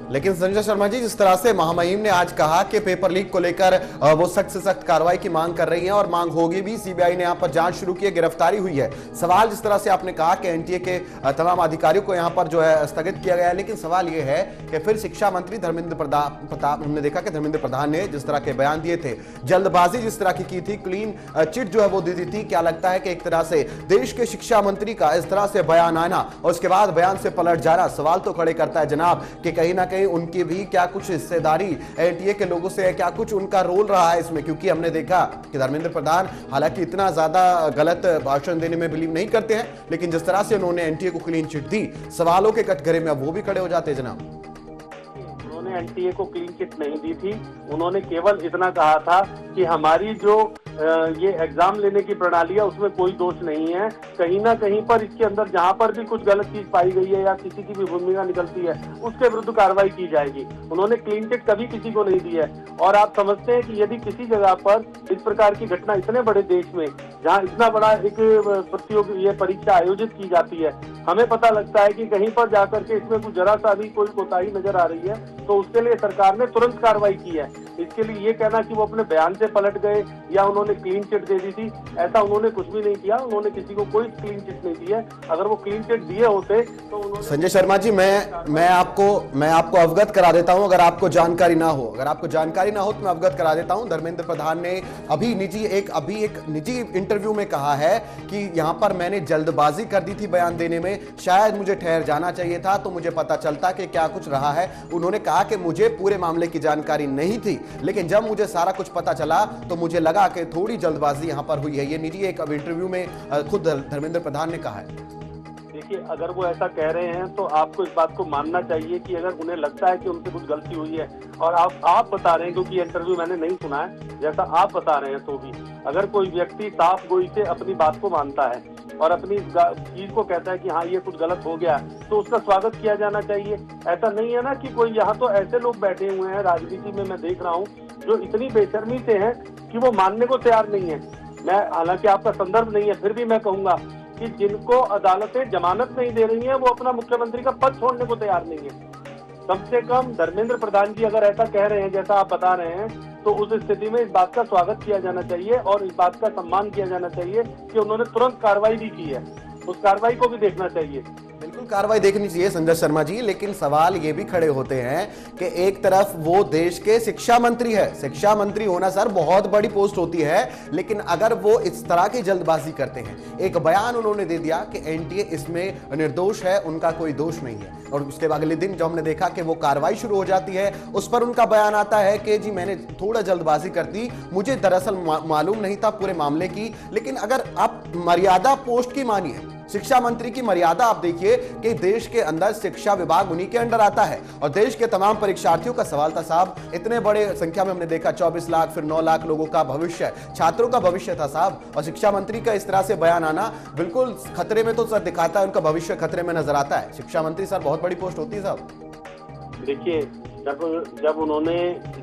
लेकिन संजय शर्मा जी, जिस तरह से महामहिम ने आज कहा कि पेपर लीक को लेकर वो सख्त से सख्त कार्रवाई की मांग कर रही हैं और मांग होगी भी, सीबीआई ने यहां पर जांच शुरू की है, गिरफ्तारी हुई है। सवाल जिस तरह से आपने कहा कि एनटीए के तमाम अधिकारियों को यहां पर जो है स्थगित किया गया है, लेकिन सवाल यह है कि फिर शिक्षा मंत्री धर्मेंद्र प्रताप, हमने देखा कि धर्मेंद्र प्रधान ने जिस तरह के बयान दिए थे, जल्दबाजी जिस तरह की थी, क्लीन चिट जो है वो दी थी। क्या लगता है कि एक तरह से देश के शिक्षा मंत्री का इस तरह से बयान आना और उसके बाद बयान से पलट जाना सवाल तो खड़े करता है जनाब कि कहीं ना कहीं उनकी भी क्या कुछ हिस्सेदारी एनटीए के लोगों से है, क्या कुछ उनका रोल रहा है इसमें? क्योंकि हमने देखा कि धर्मेंद्र प्रधान हालांकि इतना ज्यादा गलत भाषण देने में बिलीव नहीं करते हैं, लेकिन जिस तरह से उन्होंने एनटीए को क्लीन चिट दी, सवालों के कटघरे में अब वो भी खड़े हो जाते जनाब। उन्होंने एनटीए को क्लीन चिट नहीं दी थी, उन्होंने केवल इतना कहा था कि हमारी जो ये एग्जाम लेने की प्रणाली है उसमें कोई दोष नहीं है, कहीं ना कहीं पर इसके अंदर जहां पर भी कुछ गलत चीज पाई गई है या किसी की भी भूमिका निकलती है उसके विरुद्ध कार्रवाई की जाएगी। उन्होंने क्लीन चिट कभी किसी को नहीं दी है। और आप समझते हैं कि यदि किसी जगह पर इस प्रकार की घटना इतने बड़े देश में जहाँ इतना बड़ा एक प्रतियोगी ये परीक्षा आयोजित की जाती है, हमें पता लगता है कि कहीं पर जाकर के इसमें कुछ जरा सा भी कोई कोताही नजर आ रही है तो उसके लिए सरकार ने तुरंत कार्रवाई की है। इसके लिए ये कहना कि वो अपने बयान से पलट गए या उन्होंने क्लीन चिट दे दी थी, ऐसा उन्होंने कुछ भी नहीं किया। उन्होंने किसी को कोई क्लीन चिट नहीं दी है। अगर वो क्लीन चिट दिए होते तो उन्होंने। संजय शर्मा जी, मैं आपको अवगत करा देता हूं, अगर आपको जानकारी ना हो तो मैं अवगत करा देता हूं। धर्मेंद्र प्रधान ने अभी एक निजी इंटरव्यू में कहा है कि यहां पर मैंने जल्दबाजी कर दी थी बयान देने में, शायद मुझे ठहर जाना चाहिए था तो मुझे पता चलता कि क्या कुछ रहा है। उन्होंने कहा कि मुझे पूरे मामले की जानकारी नहीं थी, लेकिन जब मुझे सारा कुछ पता चला तो मुझे लगा कि थोड़ी जल्दबाजी यहां पर हुई है। ये निजी एक इंटरव्यू में खुद धर्मेंद्र प्रधान ने कहा है। देखिए, अगर वो ऐसा कह रहे हैं तो आपको इस बात को मानना चाहिए कि अगर उन्हें लगता है कि उनसे कुछ गलती हुई है, और आप बता रहे हैं, क्योंकि ये इंटरव्यू मैंने नहीं सुना है, जैसा आप बता रहे हैं, तो भी अगर कोई व्यक्ति साफ गोई से अपनी बात को मानता है और अपनी चीज को कहता है कि हाँ ये कुछ गलत हो गया, तो उसका स्वागत किया जाना चाहिए। ऐसा नहीं है ना कि कोई, यहाँ तो ऐसे लोग बैठे हुए हैं राजनीति में, मैं देख रहा हूँ, जो इतनी बेशर्मी से हैं कि वो मानने को तैयार नहीं है। मैं, हालांकि आपका संदर्भ नहीं है, फिर भी मैं कहूंगा कि जिनको अदालतें जमानत नहीं दे रही हैं, वो अपना मुख्यमंत्री का पद छोड़ने को तैयार नहीं है। कम से कम धर्मेंद्र प्रधान जी अगर ऐसा कह रहे हैं जैसा आप बता रहे हैं, तो उस स्थिति में इस बात का स्वागत किया जाना चाहिए और इस बात का सम्मान किया जाना चाहिए कि उन्होंने तुरंत कार्रवाई भी की है। उस कार्रवाई को भी देखना चाहिए। बिल्कुल कार्रवाई देखनी चाहिए संजय शर्मा जी, लेकिन सवाल ये भी खड़े होते हैं कि एक तरफ वो देश के शिक्षा मंत्री है, शिक्षा मंत्री होना सर बहुत बड़ी पोस्ट होती है, लेकिन अगर वो इस तरह की जल्दबाजी करते हैं, एक बयान उन्होंने दे दिया कि एनटीए इसमें निर्दोष है, उनका कोई दोष नहीं है, और उसके अगले दिन जो हमने देखा कि वो कार्रवाई शुरू हो जाती है, उस पर उनका बयान आता है कि जी मैंने थोड़ा जल्दबाजी कर दी, मुझे दरअसल मालूम नहीं था पूरे मामले की। लेकिन अगर आप मर्यादा पोस्ट की मानिए, शिक्षा मंत्री की मर्यादा आप देखिए कि देश के अंदर शिक्षा विभाग उन्हीं के अंडर आता है और देश के तमाम परीक्षार्थियों का सवाल था साहब, इतने बड़े संख्या में हमने देखा 24 लाख फिर 9 लाख लोगों का भविष्य, छात्रों का भविष्य था साहब, और शिक्षा मंत्री का इस तरह से बयान आना बिल्कुल खतरे में तो सर दिखाता है, उनका भविष्य खतरे में नजर आता है। शिक्षा मंत्री सर बहुत बड़ी पोस्ट होती है साहब। देखिए, जब उन्होंने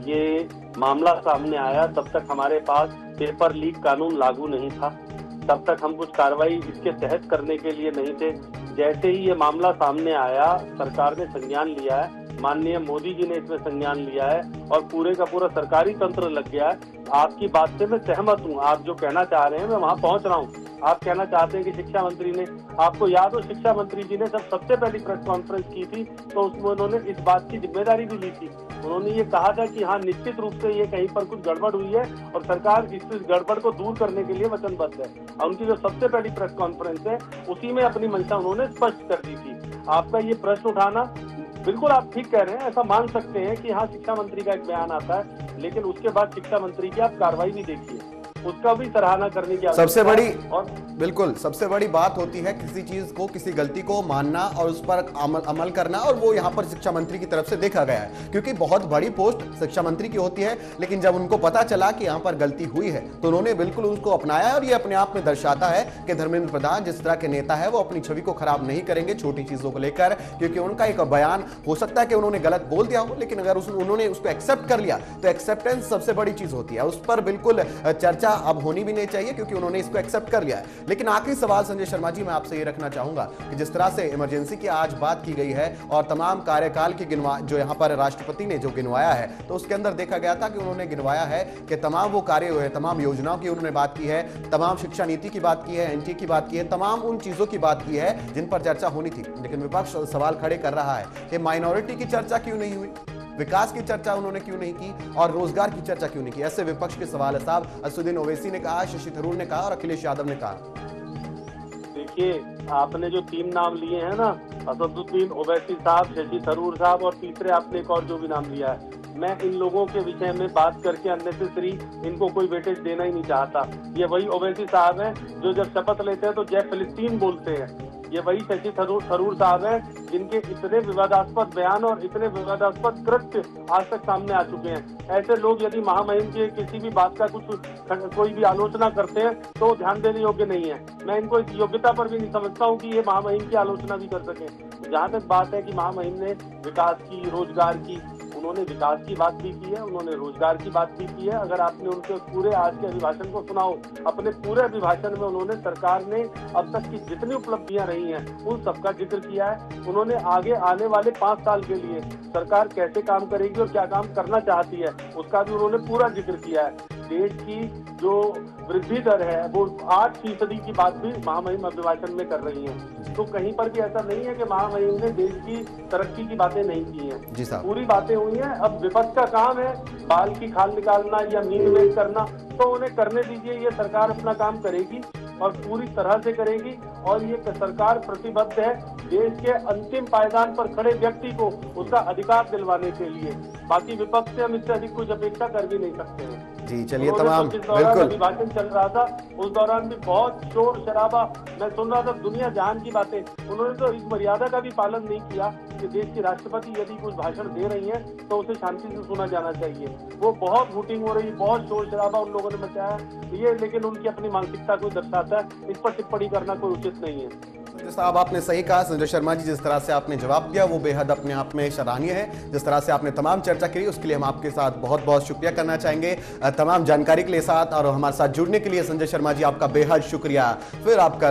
ये मामला सामने आया तब तक हमारे पास पेपर लीक कानून लागू नहीं था, तब तक हम कुछ कार्रवाई इसके तहत करने के लिए नहीं थे। जैसे ही ये मामला सामने आया, सरकार ने संज्ञान लिया है, माननीय मोदी जी ने इसमें संज्ञान लिया है और पूरे का पूरा सरकारी तंत्र लग गया है। आपकी बात से मैं सहमत हूँ, आप जो कहना चाह रहे हैं मैं वहाँ पहुँच रहा हूँ। आप कहना चाहते हैं कि शिक्षा मंत्री ने, आपको याद हो शिक्षा मंत्री जी ने जब सबसे पहली प्रेस कॉन्फ्रेंस की थी तो उसमें उन्होंने इस बात की जिम्मेदारी भी ली थी। उन्होंने ये कहा था कि हाँ निश्चित रूप से ये कहीं पर कुछ गड़बड़ हुई है और सरकार इस गड़बड़ को दूर करने के लिए वचनबद्ध है। और उनकी जो सबसे पहली प्रेस कॉन्फ्रेंस है उसी में अपनी मंशा उन्होंने स्पष्ट कर दी थी। आपका ये प्रश्न उठाना, बिल्कुल आप ठीक कह रहे हैं, ऐसा मान सकते हैं कि हाँ शिक्षा मंत्री का एक बयान आता है, लेकिन उसके बाद शिक्षा मंत्री की आप कार्रवाई भी देखिए, उसका भी सराहना करने की सबसे बड़ी और बिल्कुल सबसे बड़ी बात होती है किसी चीज को, किसी गलती को मानना और उस पर अमल करना, और वो यहाँ पर शिक्षा मंत्री की तरफ से देखा गया है, क्योंकि बहुत बड़ी पोस्ट शिक्षा मंत्री की होती है। लेकिन जब उनको पता चला कि यहाँ पर गलती हुई है तो उन्होंने बिल्कुल उसको अपनाया, और ये अपने आप में दर्शाता है कि धर्मेंद्र प्रधान जिस तरह के नेता है वो अपनी छवि को खराब नहीं करेंगे छोटी चीजों को लेकर, क्योंकि उनका एक बयान हो सकता है कि उन्होंने गलत बोल दिया हो, लेकिन अगर उन्होंने उसको एक्सेप्ट कर लिया तो एक्सेप्टेंस सबसे बड़ी चीज होती है, उस पर बिल्कुल चर्चा अब होनी भी नहीं चाहिए क्योंकि उन्होंने इसको एक्सेप्ट कर लिया है। लेकिन आखिरी सवाल संजय शर्मा जी मैं आपसे ये रखना चाहूंगा कि जिस तरह से इमरजेंसी की आज बात की गई है और तमाम कार्यकाल की जो यहाँ पर राष्ट्रपति ने जो गिनवाया है, तो उसके अंदर देखा गया था कि उन्होंने गिनवाया है कि तमाम वो कार्य हुए, तमाम योजनाओं की उन्होंने बात की है, तमाम शिक्षा नीति की बात की है, एनटीए की बात की है, तमाम उन चीजों की बात की है जिन पर चर्चा होनी थी। लेकिन विपक्ष सवाल खड़े कर रहा है कि माइनॉरिटी की चर्चा क्यों नहीं हुई, विकास की चर्चा उन्होंने क्यों नहीं की और रोजगार की चर्चा क्यों नहीं की। ऐसे विपक्ष के सवाल है साहब। असदुद्दीन ओवैसी ने कहा, शशि थरूर ने कहा और अखिलेश यादव ने कहा। देखिए, आपने जो 3 नाम लिए हैं ना, असदुद्दीन ओवैसी साहब, शशि थरूर साहब और तीसरे आपने एक और जो भी नाम लिया है, मैं इन लोगों के विषय में बात करके अननेसेसरी इनको कोई वेटेज देना ही नहीं चाहता। ये वही ओवैसी साहब हैं जो जब शपथ लेते हैं तो जय फिलिस्तीन बोलते हैं। ये वही शशि थरूर साहब हैं जिनके इतने विवादास्पद बयान और इतने विवादास्पद कृत्य आज तक सामने आ चुके हैं। ऐसे लोग यदि महामहिम की किसी भी बात का कोई भी आलोचना करते हैं तो ध्यान देने योग्य नहीं है। मैं इनको इस योग्यता पर भी नहीं समझता हूँ कि ये महामहिम की आलोचना भी कर सके। जहाँ तक बात है कि महामहिम ने विकास की, रोजगार की, उन्होंने विकास की बात भी की है, उन्होंने रोजगार की बात भी की है। अगर आपने उनके पूरे आज के अभिभाषण को सुना हो, अपने पूरे अभिभाषण में उन्होंने सरकार ने अब तक की जितनी उपलब्धियां रही हैं उन सबका जिक्र किया है। उन्होंने आगे आने वाले 5 साल के लिए सरकार कैसे काम करेगी और क्या काम करना चाहती है उसका भी उन्होंने पूरा जिक्र किया है। देश की जो वृद्धि दर है वो 8% की बात भी महामहिम अभिभाषण में कर रही है। तो कहीं पर भी ऐसा नहीं है कि महामहिम ने देश की तरक्की की बातें नहीं की हैं, पूरी बातें हुई हैं। अब विपक्ष का काम है बाल की खाल निकालना या मीन मेल करना, तो उन्हें करने दीजिए, ये सरकार अपना काम करेगी। और पूरी तरह से करेगी। और ये सरकार प्रतिबद्ध है देश के अंतिम पायदान पर खड़े व्यक्ति को उसका अधिकार दिलवाने के लिए। बाकी विपक्ष से हम इससे अधिक कुछ अपेक्षा कर भी नहीं सकते हैं। जी चलिए तमाम बिल्कुल अभिभाषण चल रहा था उस दौरान भी बहुत शोर शराबा मैं सुन रहा था, दुनिया जहान की बातें। उन्होंने तो इस मर्यादा का भी पालन नहीं किया कि देश की राष्ट्रपति यदि कुछ भाषण दे रही हैं तो उसे शांति से सुना जाना चाहिए। वो बहुत वोटिंग हो रही, बहुत शोर शराबा उन लोगों ने मचाया ये, लेकिन उनकी अपनी मानसिकता को दर्शाता है। इस पर टिप्पणी करना कोई उचित नहीं है। संजय साहब आपने सही कहा। संजय शर्मा जी जिस तरह से आपने जवाब दिया वो बेहद अपने आप में सराहनीय है। जिस तरह से आपने तमाम चर्चा की उसके लिए हम आपके साथ बहुत बहुत शुक्रिया करना चाहेंगे। तमाम जानकारी के लिए साथ और हमारे साथ जुड़ने के लिए संजय शर्मा जी आपका बेहद शुक्रिया। फिर आपका